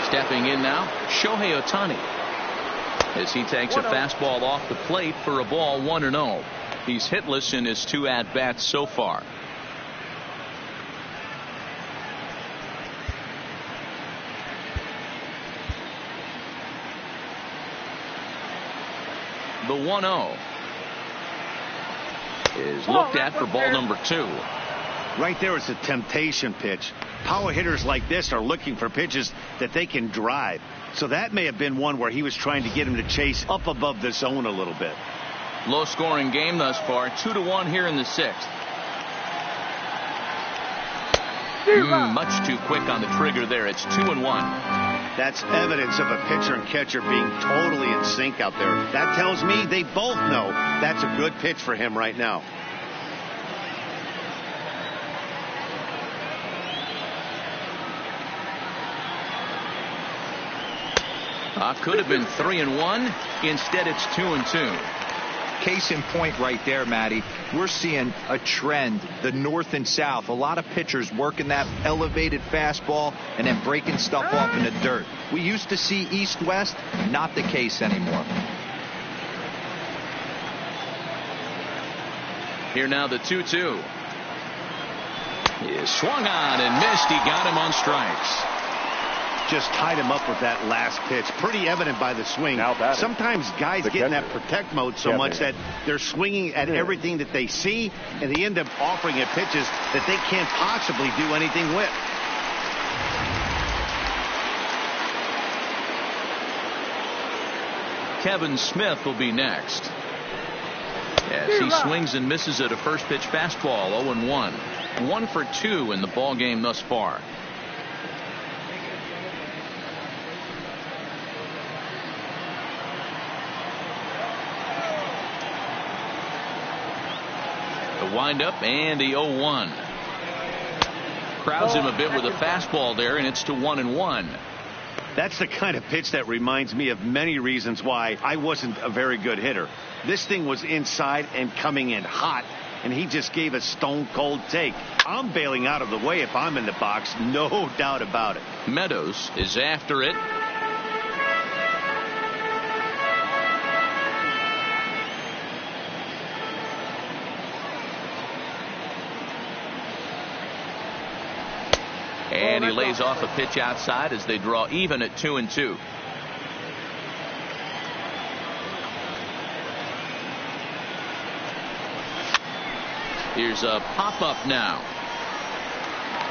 Stepping in now, Shohei Ohtani, as he takes a fastball off the plate for a ball, 1-0. He's hitless in his 2 at-bats so far. The 1-0 is looked at for ball number 2. Right there is a temptation pitch. Power hitters like this are looking for pitches that they can drive. So that may have been one where he was trying to get him to chase up above the zone a little bit. Low scoring game thus far. 2-1 here in the 6th. Much too quick on the trigger there. It's 2-1. That's evidence of a pitcher and catcher being totally in sync out there. That tells me they both know that's a good pitch for him right now. Could have been 3-1. Instead, it's 2-2. Case in point right there, Matty. We're seeing a trend, the north and south. A lot of pitchers working that elevated fastball and then breaking stuff off in the dirt. We used to see east-west, not the case anymore. Here now the 2-2. He is swung on and missed. He got him on strikes. Just tied him up with that last pitch. Pretty evident by the swing. Sometimes guys get in that protect mode so much that they're swinging at everything that they see, and they end up offering it pitches that they can't possibly do anything with. Kevin Smith will be next, as he swings and misses at a first pitch fastball. 0-1. 1 for 2 in the ball game thus far. The windup and the 0-1. Crowds him a bit with a fastball there, and it's to 1-1. That's the kind of pitch that reminds me of many reasons why I wasn't a very good hitter. This thing was inside and coming in hot, and he just gave a stone cold take. I'm bailing out of the way if I'm in the box, no doubt about it. Meadows is after it. And he lays off a pitch outside as they draw even at 2-2. Here's a pop-up now.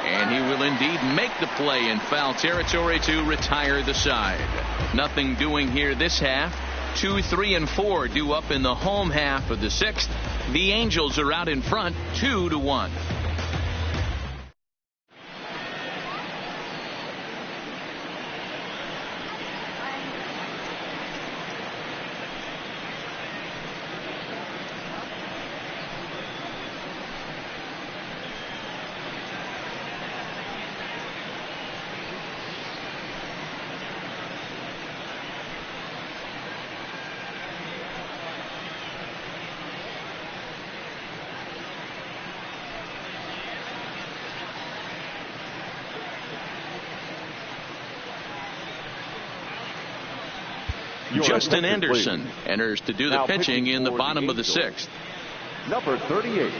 And he will indeed make the play in foul territory to retire the side. Nothing doing here this half. 2, 3, and 4 due up in the home half of the 6th. The Angels are out in front 2-1. Justin Anderson enters to do the pitching in the bottom of the 6th. Number 38,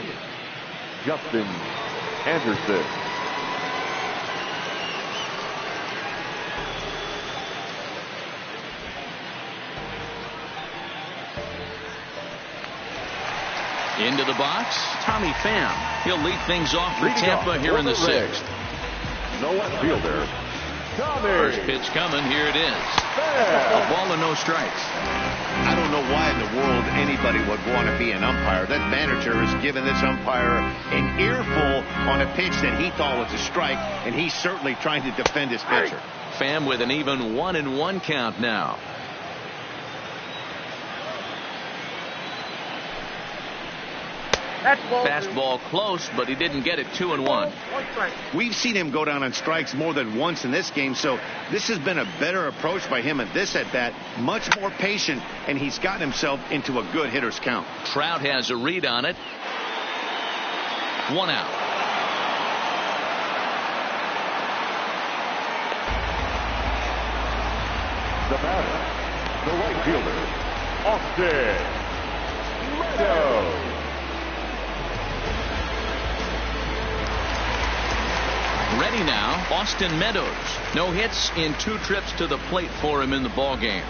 Justin Anderson. Into the box, Tommy Pham. He'll lead things off for Tampa here in the sixth. No fielder, Tommy. First pitch coming. Here it is. A ball and no strikes. I don't know why in the world anybody would want to be an umpire. That manager has given this umpire an earful on a pitch that he thought was a strike, and he's certainly trying to defend his pitcher. Pham with an even 1-1 count now. Fastball close, but he didn't get it. 2-1. We've seen him go down on strikes more than once in this game, so this has been a better approach by him at this at-bat. Much more patient, and he's gotten himself into a good hitter's count. Trout has a read on it. 1 out. The batter, the right fielder, Austin Meadows. Ready now, Austin Meadows. No hits in 2 trips to the plate for him in the ballgame.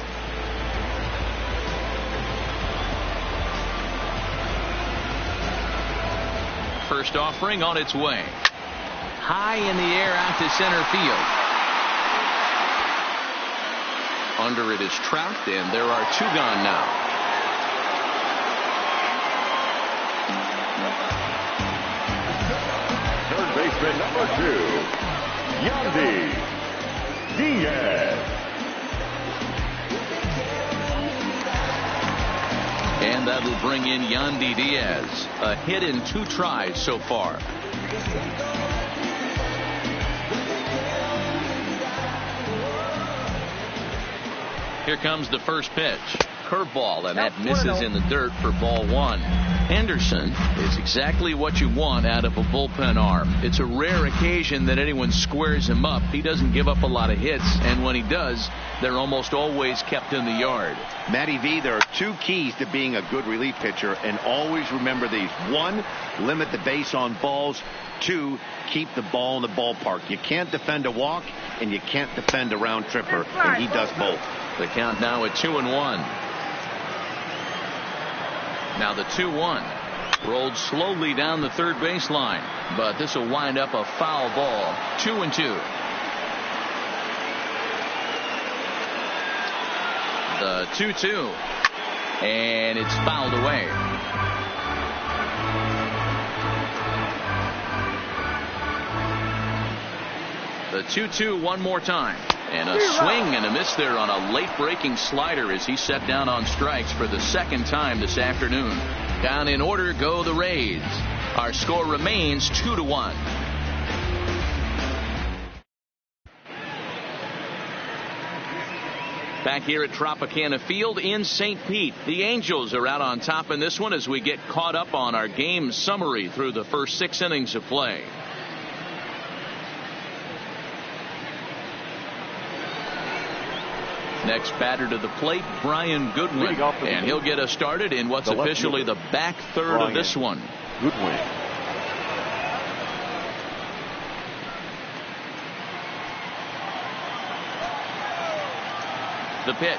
First offering on its way. High in the air out to center field. Under it is Trout, and there are 2 gone now. Baseman number 2, Yandy Diaz. And that'll bring in Yandy Diaz. A hit in 2 tries so far. Here comes the first pitch. Curveball, and that misses in the dirt for ball 1. Henderson is exactly what you want out of a bullpen arm. It's a rare occasion that anyone squares him up. He doesn't give up a lot of hits, and when he does, they're almost always kept in the yard. Matty V, there are 2 keys to being a good relief pitcher, and always remember these. 1, limit the base on balls. 2, keep the ball in the ballpark. You can't defend a walk, and you can't defend a round tripper, and he does both. The count now at 2-1. Now the 2-1. Rolled slowly down the third baseline, but this will wind up a foul ball. 2-2. The 2-2. And it's fouled away. The 2-2 one more time. And a swing and a miss there on a late breaking slider as he set down on strikes for the 2nd time this afternoon. Down in order go the Rays. Our score remains 2-1. Back here at Tropicana Field in St. Pete, the Angels are out on top in this one as we get caught up on our game summary through the first 6 innings of play. Next batter to the plate, Brian Goodwin, and he'll get us started in what's officially the back third of this one. Goodwin. The pitch.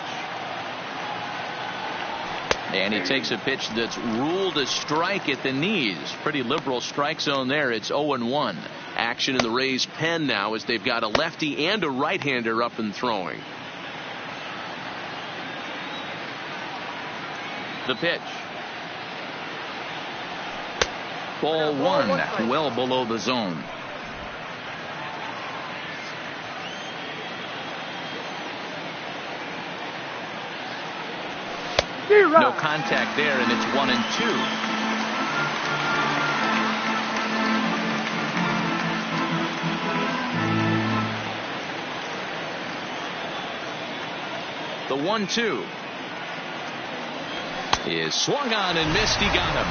And he takes a pitch that's ruled a strike at the knees. Pretty liberal strike zone there. It's 0-1. Action in the Rays' pen now as they've got a lefty and a right-hander up and throwing. The pitch. Ball 1, well below the zone. No contact there, and it's 1-2. The 1-2 is swung on and missed. He got him.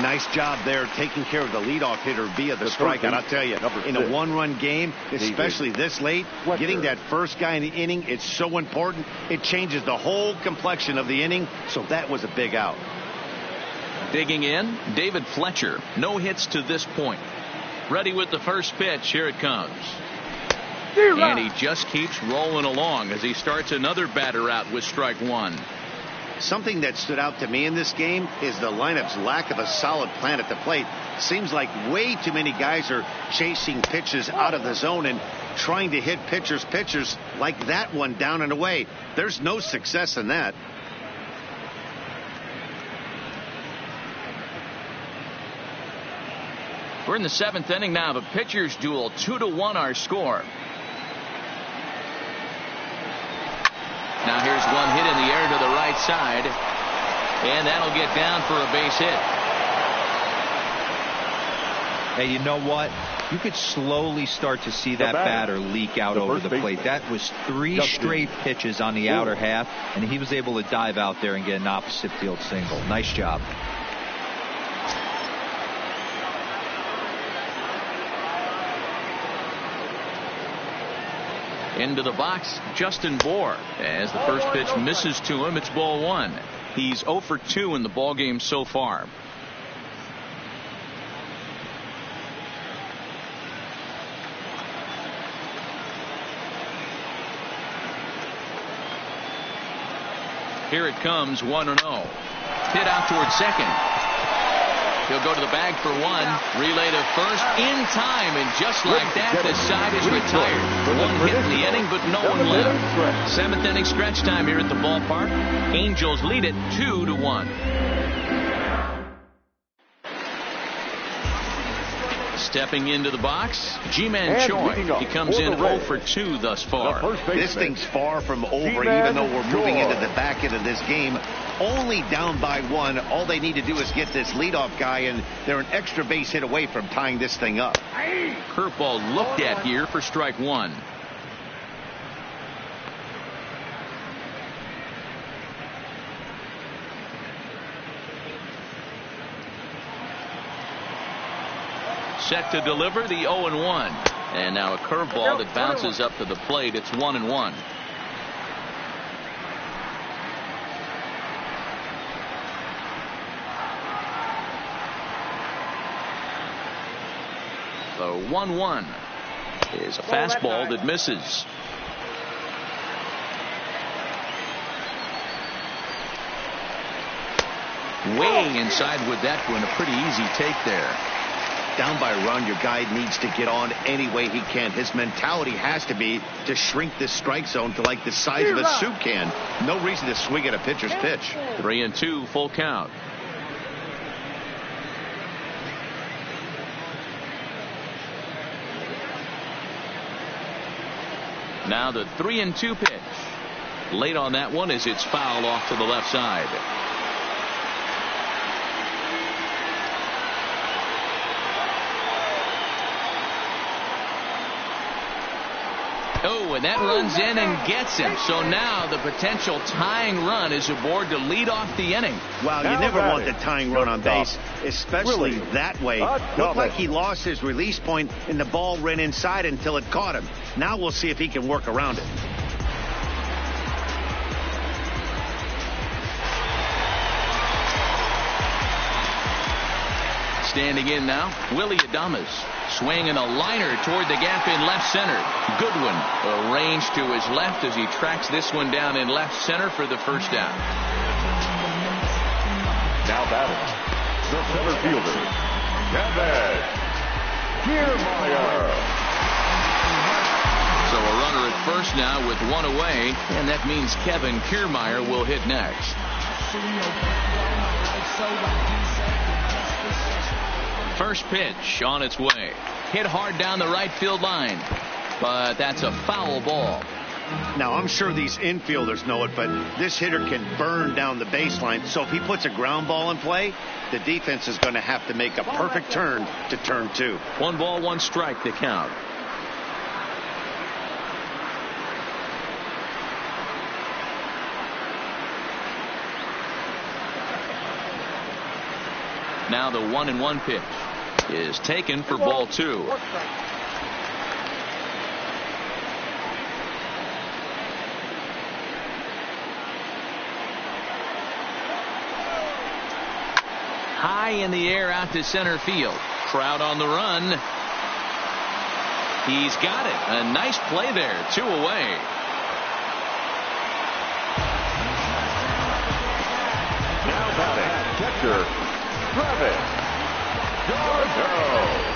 Nice job there taking care of the leadoff hitter via the strikeout. I'll tell you, in a 1-run game, especially this late, getting that first guy in the inning, it's so important. It changes the whole complexion of the inning, so that was a big out. Digging in, David Fletcher. No hits to this point. Ready with the first pitch. Here it comes. And he just keeps rolling along as he starts another batter out with strike one. Something that stood out to me in this game is the lineup's lack of a solid plan at the plate. Seems like way too many guys are chasing pitches out of the zone and trying to hit pitchers like that one down and away. There's no success in that. We're in the 7th inning now. The pitchers duel. 2-1 our score. Now here's one hit in the air to the right side. And that'll get down for a base hit. Hey, you know what? You could slowly start to see that batter leak out over the plate. That was 3 straight pitches on the outer half, and he was able to dive out there and get an opposite field single. Nice job. Into the box, Justin Bohr. As the first pitch misses to him, it's ball 1. He's 0 for 2 in the ball game so far. Here it comes, 1-0. Hit out towards second. He'll go to the bag for 1. Relay to first in time, and just like that, the side is retired. 1 hit in the inning, but no one left. 7th inning stretch time here at the ballpark. Angels lead it 2-1. Stepping into the box, Ji-Man Choi. He comes in 0 for 2 thus far. This thing's far from over, even though we're moving into the back end of this game. Only down by 1. All they need to do is get this leadoff guy, and they're an extra base hit away from tying this thing up. Curveball looked at here for strike 1. Set to deliver the 0-1. And now a curveball that bounces up to the plate. It's 1-1. The 1-1 is a fastball that misses. Way inside with that one. A pretty easy take there. Down by a run, your guy needs to get on any way he can. His mentality has to be to shrink this strike zone to like the size of a soup can. No reason to swing at a pitcher's pitch. 3-2, full count. Now the 3-2 pitch. Late on that one as it's fouled off to the left side. Oh, and that runs in and gets him. So now the potential tying run is aboard to lead off the inning. Well, you never want the tying run on base, especially that way. Looked like he lost his release point and the ball ran inside until it caught him. Now we'll see if he can work around it. Standing in now, Willie Adames. Swinging a liner toward the gap in left center. Goodwin arranged to his left as he tracks this one down in left center for the first down. Now batting, the center fielder, Kevin Kiermaier. So a runner at first now with 1 away, and that means Kevin Kiermaier will hit next. First pitch on its way. Hit hard down the right field line. But that's a foul ball. Now, I'm sure these infielders know it, but this hitter can burn down the baseline. So if he puts a ground ball in play, the defense is going to have to make a perfect turn to turn 2. 1 ball, 1 strike to count. Now the 1-1 pitch is taken for ball 2. high in the air out to center field. Trout on the run. He's got it. A nice play there. 2 away. Now batting, catcher, Travis d'Arnaud.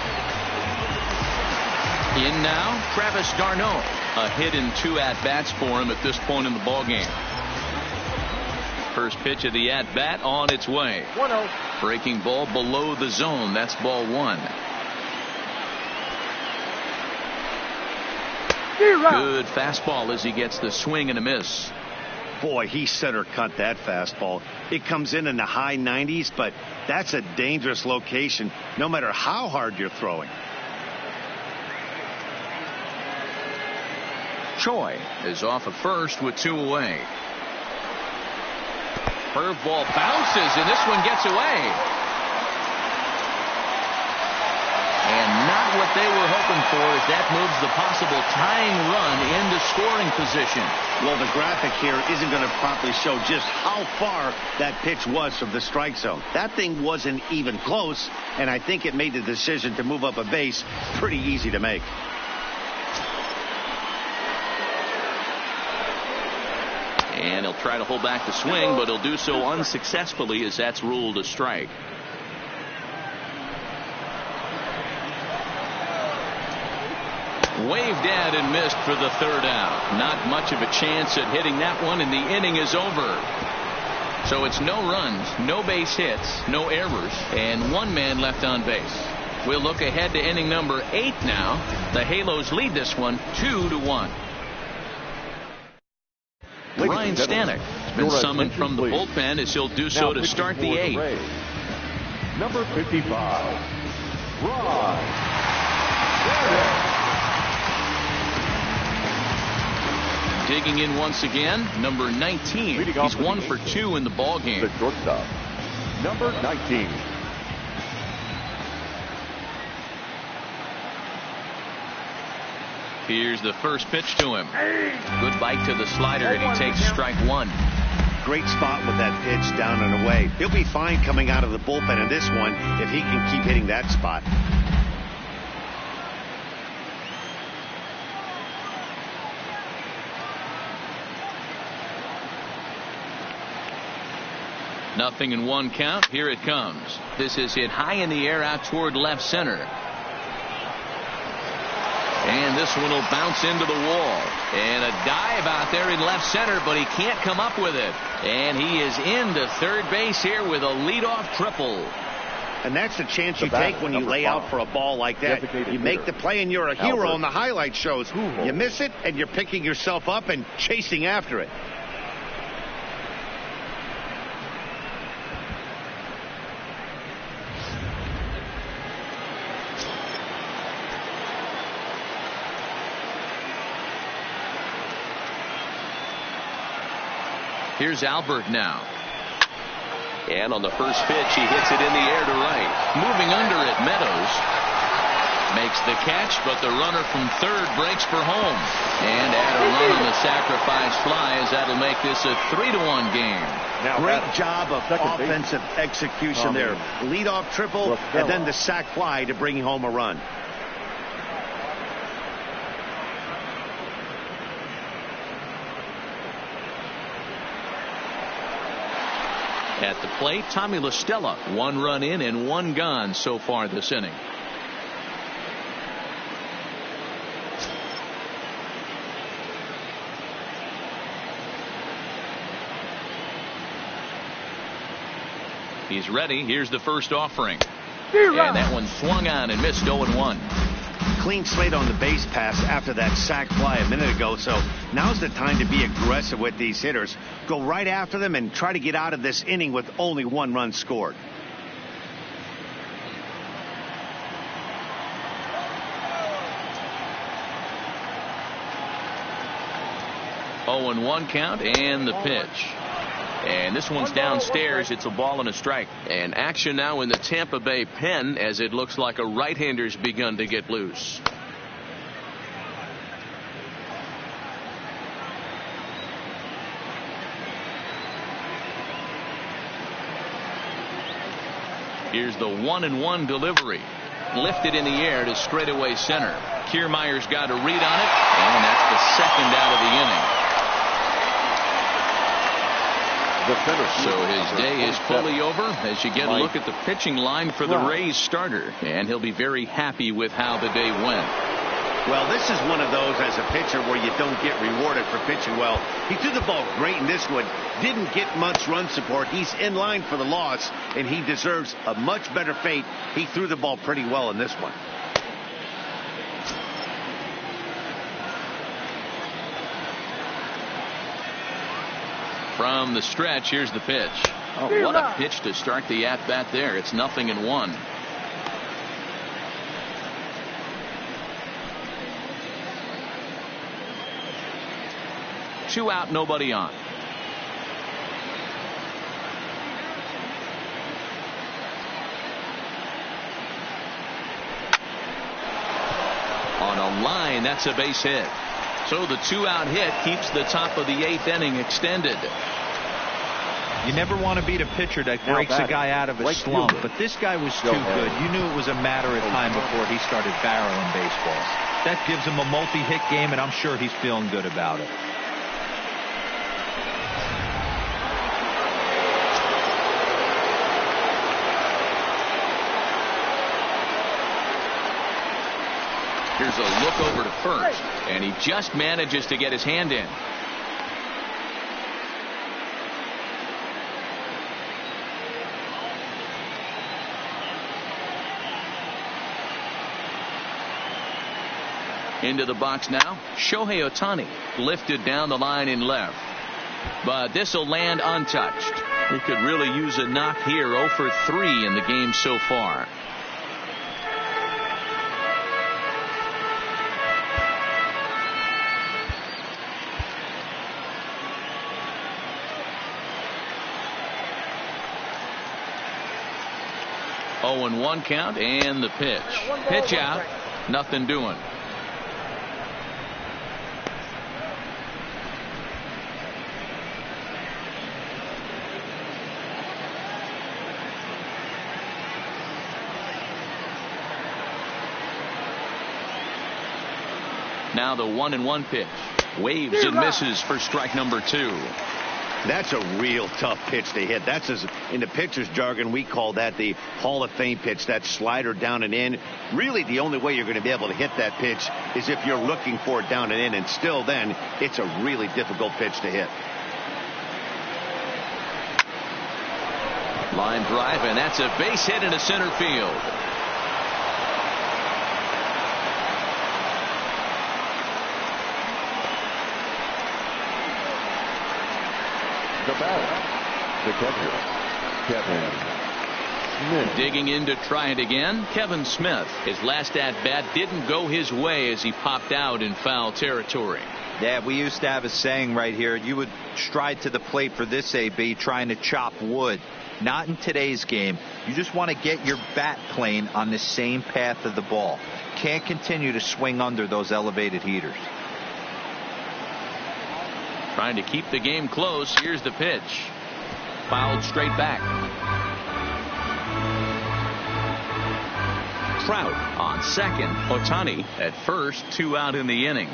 In now, Travis d'Arnaud. A hit in 2 at-bats for him at this point in the ballgame. First pitch of the at-bat on its way. 1-0. Breaking ball below the zone. That's ball 1. Good fastball as he gets the swing and a miss. Boy, he center cut that fastball. It comes in the high 90s, but that's a dangerous location no matter how hard you're throwing. Choi is off at first with 2 away. Curveball bounces, and this one gets away. And not what they were hoping for, as that moves the possible tying run into scoring position. Well, the graphic here isn't going to properly show just how far that pitch was from the strike zone. That thing wasn't even close, and I think it made the decision to move up a base pretty easy to make. And he'll try to hold back the swing, but he'll do so unsuccessfully, as that's ruled a strike. Waved at and missed for the 3rd out. Not much of a chance at hitting that one, and the inning is over. So it's no runs, no base hits, no errors, and 1 man left on base. We'll look ahead to inning number 8 now. The Halos lead this one 2-1. Ryan Stanek has been summoned from the bullpen, as he'll do so to start the 8th. Number 55, Ryan Stanek. Digging in once again, number 19. He's 1 for 2 in the ballgame. The shortstop, number 19. Here's the first pitch to him. Good bite to the slider, and he takes strike 1. Great spot with that pitch down and away. He'll be fine coming out of the bullpen in this one if he can keep hitting that spot. Nothing in 1 count. Here it comes. This is hit high in the air out toward left center. And this one will bounce into the wall. And a dive out there in left center, but he can't come up with it. And he is into third base here with a leadoff triple. And that's the chance you take when you lay out for a ball like that. You make the play and you're a hero on the highlight shows. You miss it and you're picking yourself up and chasing after it. Here's Albert now. And on the first pitch, he hits it in the air to right. Moving under it, Meadows makes the catch, but the runner from third breaks for home. And add a run on the sacrifice fly, as that'll make this a 3-1 game. Great job of offensive execution there. Leadoff triple, and then the sac fly to bring home a run. At the plate, Tommy La Stella. 1 run in and 1 gone so far this inning. He's ready. Here's the first offering. And that one swung on and missed 0-1. Clean slate on the base pass after that sac fly a minute ago, so now's the time to be aggressive with these hitters. Go right after them and try to get out of this inning with only 1 run scored. Oh, and 1 count, and the pitch. And this one's downstairs. It's a ball and a strike. And action now in the Tampa Bay pen, as it looks like a right-hander's begun to get loose. Here's the 1-1 delivery. Lifted in the air to straightaway center. Kiermaier's got a read on it, and that's the second out of the inning. So his day is fully over as you get a look at the pitching line for the Rays starter, and he'll be very happy with how the day went. Well, this is one of those as a pitcher where you don't get rewarded for pitching well. He threw the ball great in this one. Didn't get much run support. He's in line for the loss, and he deserves a much better fate. He threw the ball pretty well in this one. From the stretch, here's the pitch. Oh, what a pitch to start the at-bat there. It's 0-1. 2 out, nobody on. On a line, that's a base hit. So the 2-out hit keeps the top of the 8th inning extended. You never want to beat a pitcher that breaks a guy out of a slump, but this guy was too good. You knew it was a matter of time before he started barreling baseballs. That gives him a multi-hit game, and I'm sure he's feeling good about it. Here's a look over to first, and he just manages to get his hand in. Into the box now, Shohei Ohtani lifted down the line in left. But this will land untouched. He could really use a knock here. 0 for 3 in the game so far. Oh, and 1 count, and the pitch. Pitch out, nothing doing. Now the 1-1 pitch. Waves and misses for strike number 2. That's a real tough pitch to hit. That's, in the pitcher's jargon, we call that the Hall of Fame pitch. That slider down and in. Really, the only way you're going to be able to hit that pitch is if you're looking for it down and in. And still then, it's a really difficult pitch to hit. Line drive, and that's a base hit into center field. The batter, the catcher, Kevin Smith. Digging in to try it again, Kevin Smith. His last at-bat didn't go his way as he popped out in foul territory. Yeah, we used to have a saying right here. You would stride to the plate for this AB trying to chop wood. Not in today's game. You just want to get your bat plane on the same path of the ball. Can't continue to swing under those elevated heaters. Trying to keep the game close. Here's the pitch. Fouled straight back. Trout on second. Ohtani at first. 2 out in the inning.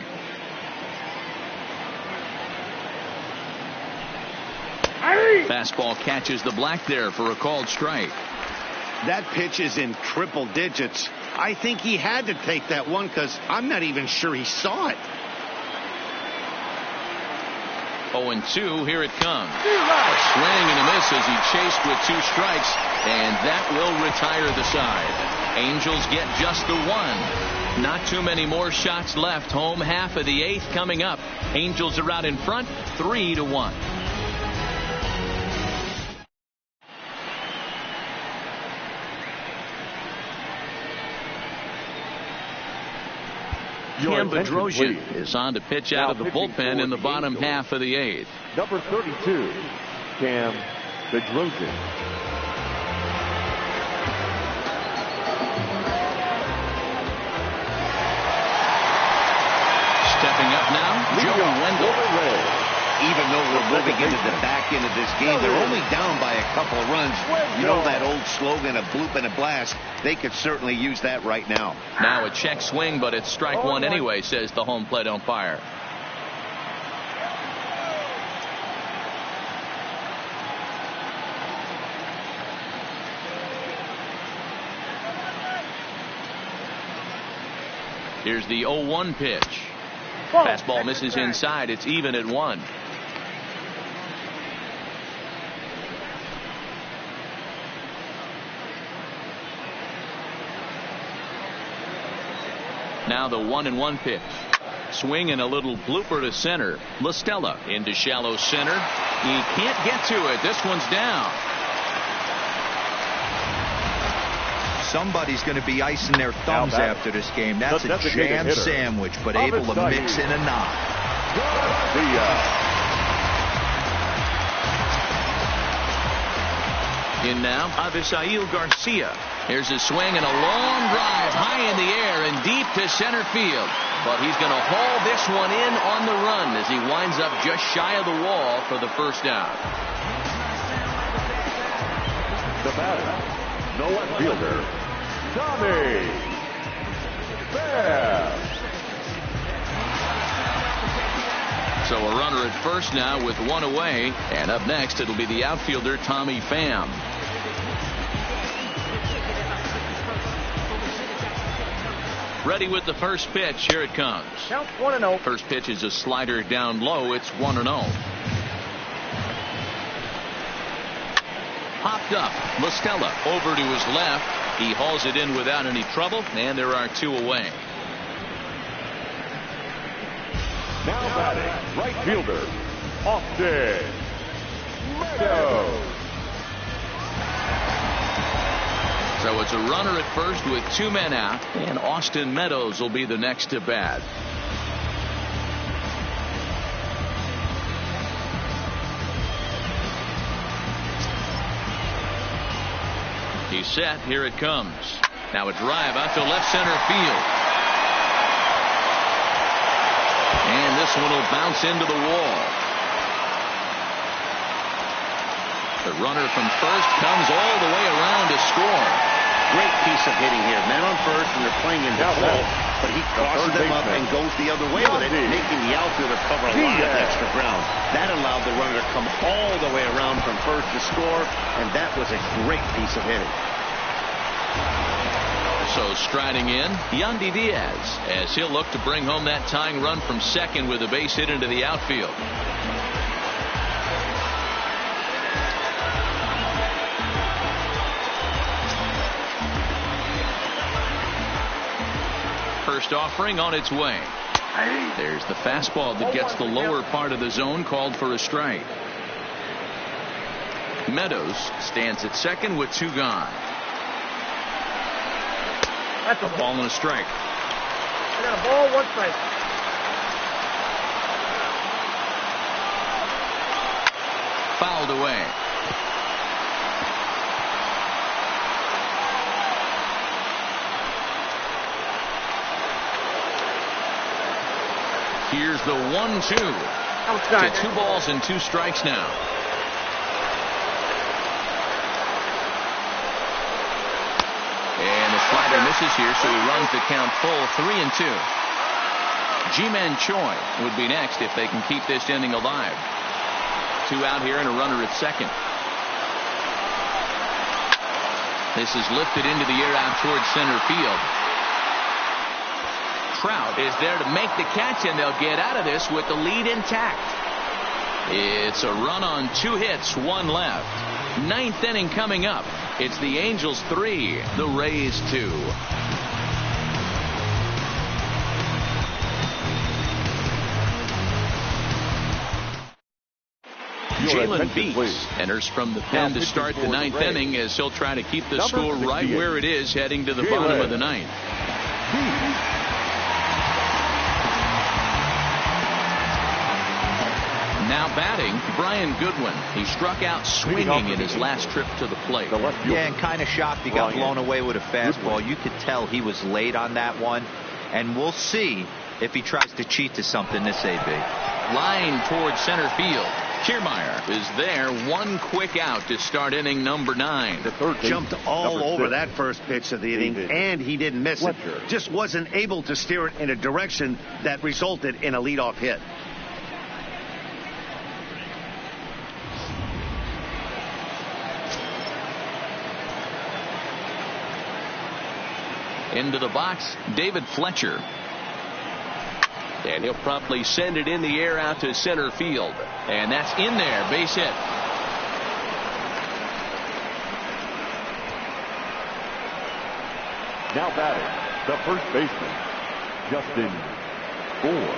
Fastball catches the black there for a called strike. That pitch is in triple digits. I think he had to take that one because I'm not even sure he saw it. 0-2, here it comes. A swing and a miss as he chased with 2 strikes, and that will retire the side. Angels get just the 1. Not too many more shots left. Home half of the 8th coming up. Angels are out in front, 3-1. Cam Bedrosian is on to pitch out of the bullpen in the bottom half of the 8th. Number 32, Cam Bedrosian. Stepping up now, Joe Wendell. even though we're moving into the back end of this game, they're only down by a couple of runs. You know that old slogan, a bloop and a blast. They could certainly use that right now. Now a check swing, but it's strike one anyway, says the home plate umpire. Here's the 0-1 pitch. Fastball misses inside. It's even at 1. Now the 1-1 pitch. Swing and a little blooper to center. La Stella into shallow center. He can't get to it. This one's down. Somebody's going to be icing their thumbs after this game. That's a jam sandwich, but able to mix in a knock. In now, Avisail Garcia. Here's a swing and a long drive high in the air and deep to center field. But he's going to haul this one in on the run as he winds up just shy of the wall for the first out. The batter, the left fielder, Tommy Pham. So a runner at first now with one away. And up next, it'll be the outfielder, Tommy Pham. Ready with the first pitch. Here it comes. Count 1-0. First pitch is a slider down low. It's 1-0. Popped up. La Stella over to his left. He hauls it in without any trouble, and there are two away. Now batting, right fielder, Austin Meadows. So it's a runner at first with two men out, and Austin Meadows will be the next to bat. He's set. Here it comes. Now a drive out to left center field. And this one will bounce into the wall. The runner from first comes all the way around to score. Great piece of hitting here. Men on first, and they're playing in default, but he crosses them up and goes the other way with it, making the outfielder cover a lot of extra ground. That allowed the runner to come all the way around from first to score, and that was a great piece of hitting. So striding in, Yandy Diaz, as he'll look to bring home that tying run from second with a base hit into the outfield. First offering on its way. There's the fastball that gets the lower part of the zone, called for a strike. Meadows stands at second with two gone. That's a ball and a strike. I got a ball, one strike. Fouled away. Here's the 1-2. Outside. To 2 balls and 2 strikes now. And the slider misses here, so he runs the count full, 3-2. Ji-Man Choi would be next if they can keep this inning alive. 2 out here and a runner at second. This is lifted into the air out towards center field. Trout is there to make the catch, and they'll get out of this with the lead intact. It's a run on 2 hits, 1 left. 9th inning coming up. It's the Angels 3, the Rays 2. Jalen Beeks enters from the pen to start the 9th inning, as he'll try to keep the score right where it is heading to the bottom of the 9th. Now batting, Brian Goodwin. He struck out swinging in his last trip to the plate. Yeah, and kind of shocked he got blown away with a fastball. You could tell he was late on that one, and we'll see if he tries to cheat to something this AB. Line towards center field. Kiermaier is there. One quick out to start inning number 9. Jumped all over that first pitch of the inning, and he didn't miss it. Just wasn't able to steer it in a direction that resulted in a leadoff hit. Into the box, David Fletcher. And he'll promptly send it in the air out to center field. And that's in there. Base hit. Now batting, the first baseman, Justin Bour.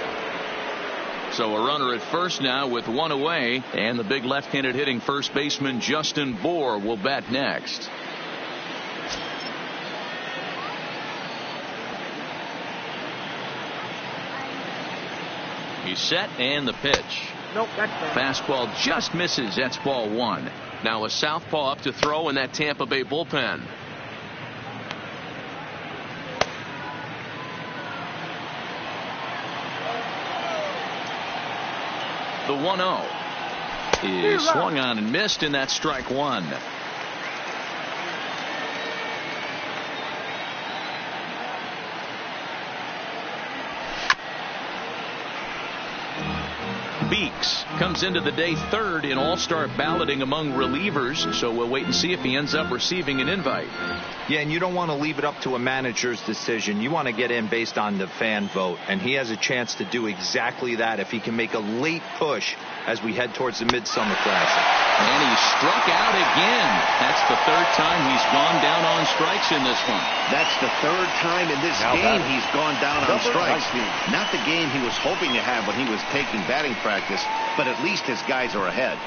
So a runner at first now with one away. And the big left-handed hitting first baseman Justin Bour will bat next. He's set, and the pitch. Nope, that's bad. Fastball just misses. That's ball 1. Now a southpaw up to throw in that Tampa Bay bullpen. The 1-0 is swung on and missed, and that's strike 1. Beeks comes into the day third in all-star balloting among relievers, so we'll wait and see if he ends up receiving an invite. Yeah, and you don't want to leave it up to a manager's decision. You want to get in based on the fan vote, and he has a chance to do exactly that if he can make a late push as we head towards the Midsummer Classic. And he struck out again. That's the third time he's gone down on strikes in this one. That's the third time in this game he's gone down on strikes. Not the game he was hoping to have when he was taking batting practice, but at least his guys are ahead.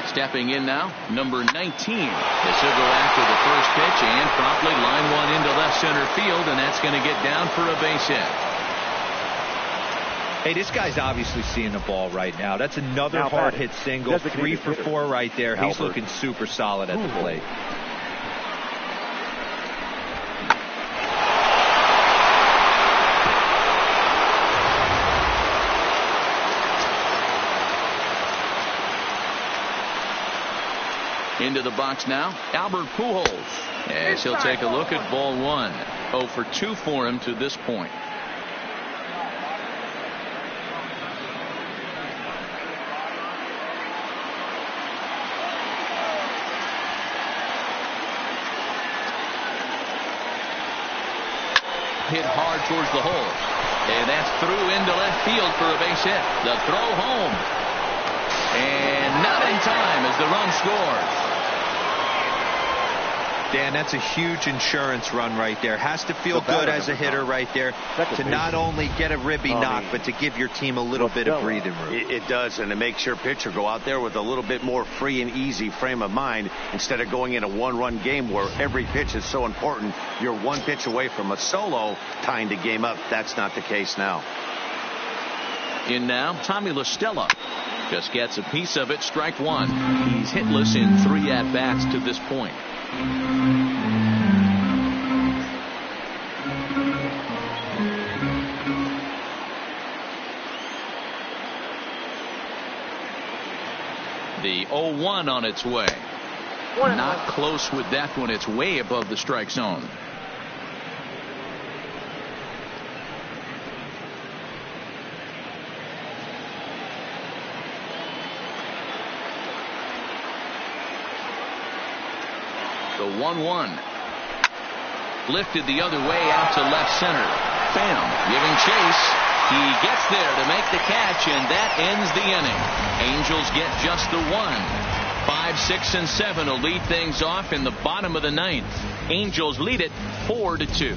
Stepping in now, number 19. This will go after the first pitch and promptly line one into left center field, and that's going to get down for a base hit. Hey, this guy's obviously seeing the ball right now. That's another hard hit single. 3 for 4 right there. He's looking super solid at the plate. Into the box now, Albert Pujols, as he'll take a look at ball 1. 0 for 2 for him to this point. Hit hard towards the hole, and that's through into left field for a base hit. The throw home, and not in time as the run scores. Dan, that's a huge insurance run right there. Has to feel good as a hitter right there to not only get a ribby knock, but to give your team a little bit of breathing room. It does, and it makes your pitcher go out there with a little bit more free and easy frame of mind instead of going in a one-run game where every pitch is so important. You're one pitch away from a solo tying the game up. That's not the case now. In now, Tommy La Stella just gets a piece of it. Strike 1. He's hitless in 3 at-bats to this point. The 0-1 on its way. Not close with that one. It's way above the strike zone. The 1-1. Lifted the other way out to left center. Pham giving chase. He gets there to make the catch, and that ends the inning. Angels get just the 1. 5, 6, and 7 will lead things off in the bottom of the 9th. Angels lead it 4-2.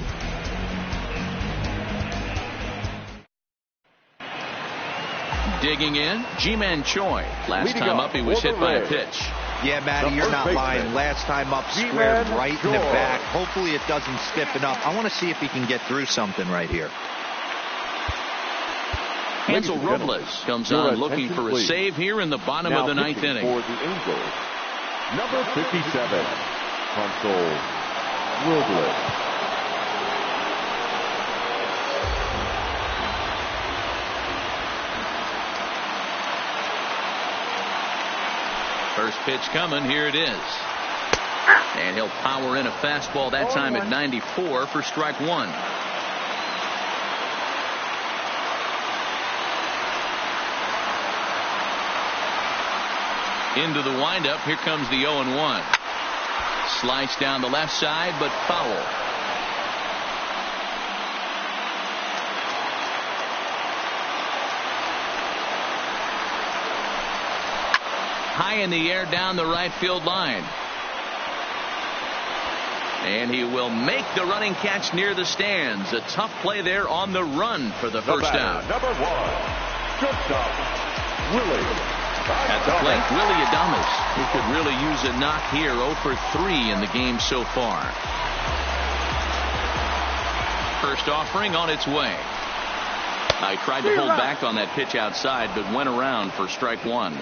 Digging in, Ji-Man Choi. Last time up, he was hit by a pitch. Yeah, Matty, you're not lying. Last time up, squared right in the back. Hopefully it doesn't stiffen up. I want to see if he can get through something right here. Hansel Robles comes on looking for a save here in the bottom of the 9th inning. For the Angels, number 57, Hansel Robles. First pitch coming. Here it is. And he'll power in a fastball that time at 94 for strike one. Into the windup. Here comes the 0-1. Slice down the left side, but foul. High in the air down the right field line. And he will make the running catch near the stands. A tough play there on the run for the first out. Number 1, shortstop, Willie. At the plate, Willie Adames, who could really use a knock here. 0 for 3 in the game so far. First offering on its way. I tried to hold back on that pitch outside, but went around for strike one.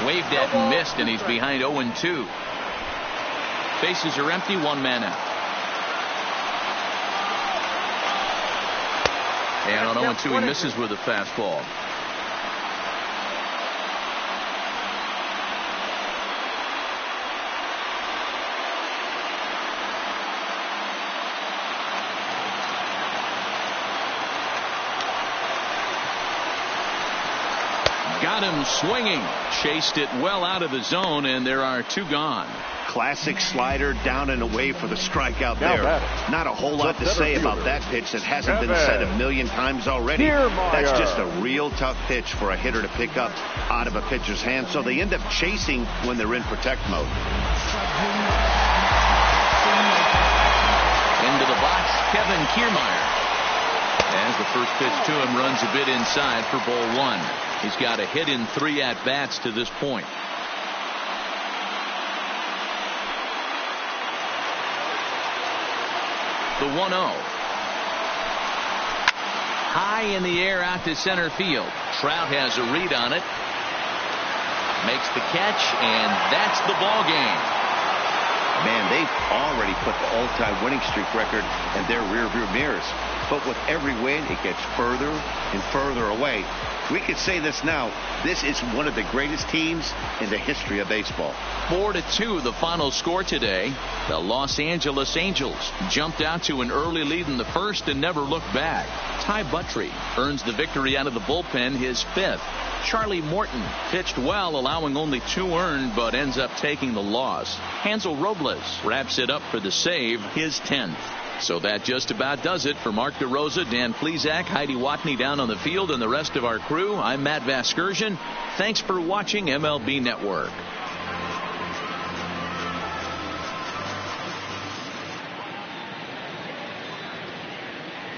Waved at and missed, and he's behind 0-2. Bases are empty, one man out. And on 0-2, he misses with a fastball. Got him swinging. Chased it well out of the zone, and there are two gone. Classic slider down and away for the strikeout there. Not a whole lot to say about that pitch that hasn't been said a million times already. That's just a real tough pitch for a hitter to pick up out of a pitcher's hand, so they end up chasing when they're in protect mode. Into the box, Kevin Kiermaier. As the first pitch to him runs a bit inside for ball one. He's got a hit in 3 at-bats to this point. The 1-0. High in the air out to center field. Trout has a read on it. Makes the catch, and that's the ball game. Man, they've already put the all-time winning streak record in their rearview mirrors. But with every win, it gets further and further away. We could say this now. This is one of the greatest teams in the history of baseball. 4-2 the final score today. The Los Angeles Angels jumped out to an early lead in the first and never looked back. Ty Buttrey earns the victory out of the bullpen, his 5th. Charlie Morton pitched well, allowing only 2 earned, but ends up taking the loss. Hansel Robles wraps it up for the save, his 10th. So that just about does it. For Mark DeRosa, Dan Plesac, Heidi Watney down on the field, and the rest of our crew, I'm Matt Vasgersian. Thanks for watching MLB Network.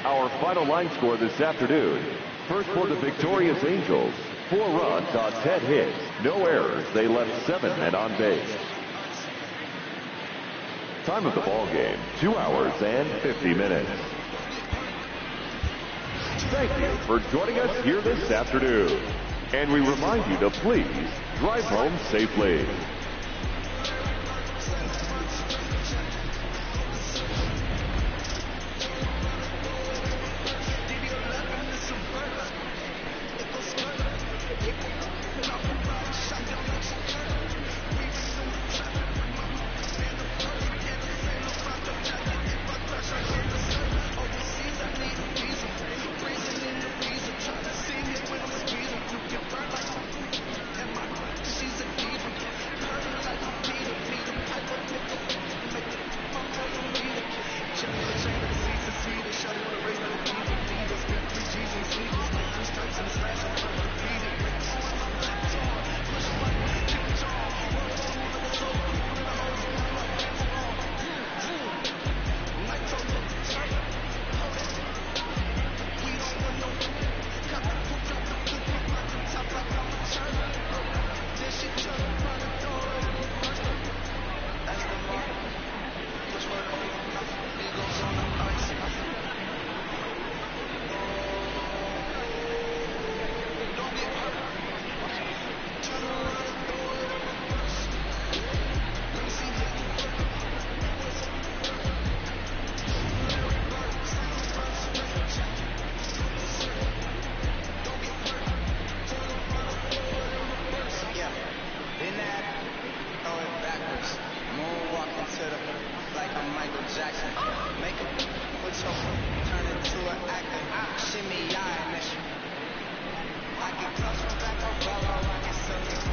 Our final line score this afternoon. First for the victorious Angels. 4 runs on 10 hits. No errors. They left 7 men on base. Time of the ball game, 2 hours and 50 minutes. Thank you for joining us here this afternoon. And we remind you to please drive home safely. raps. Moonwalking to the like I'm Michael Jackson. Make it put your turn into an actor. Shimmy, yeah, nigga. I get close from back, I roll, I get so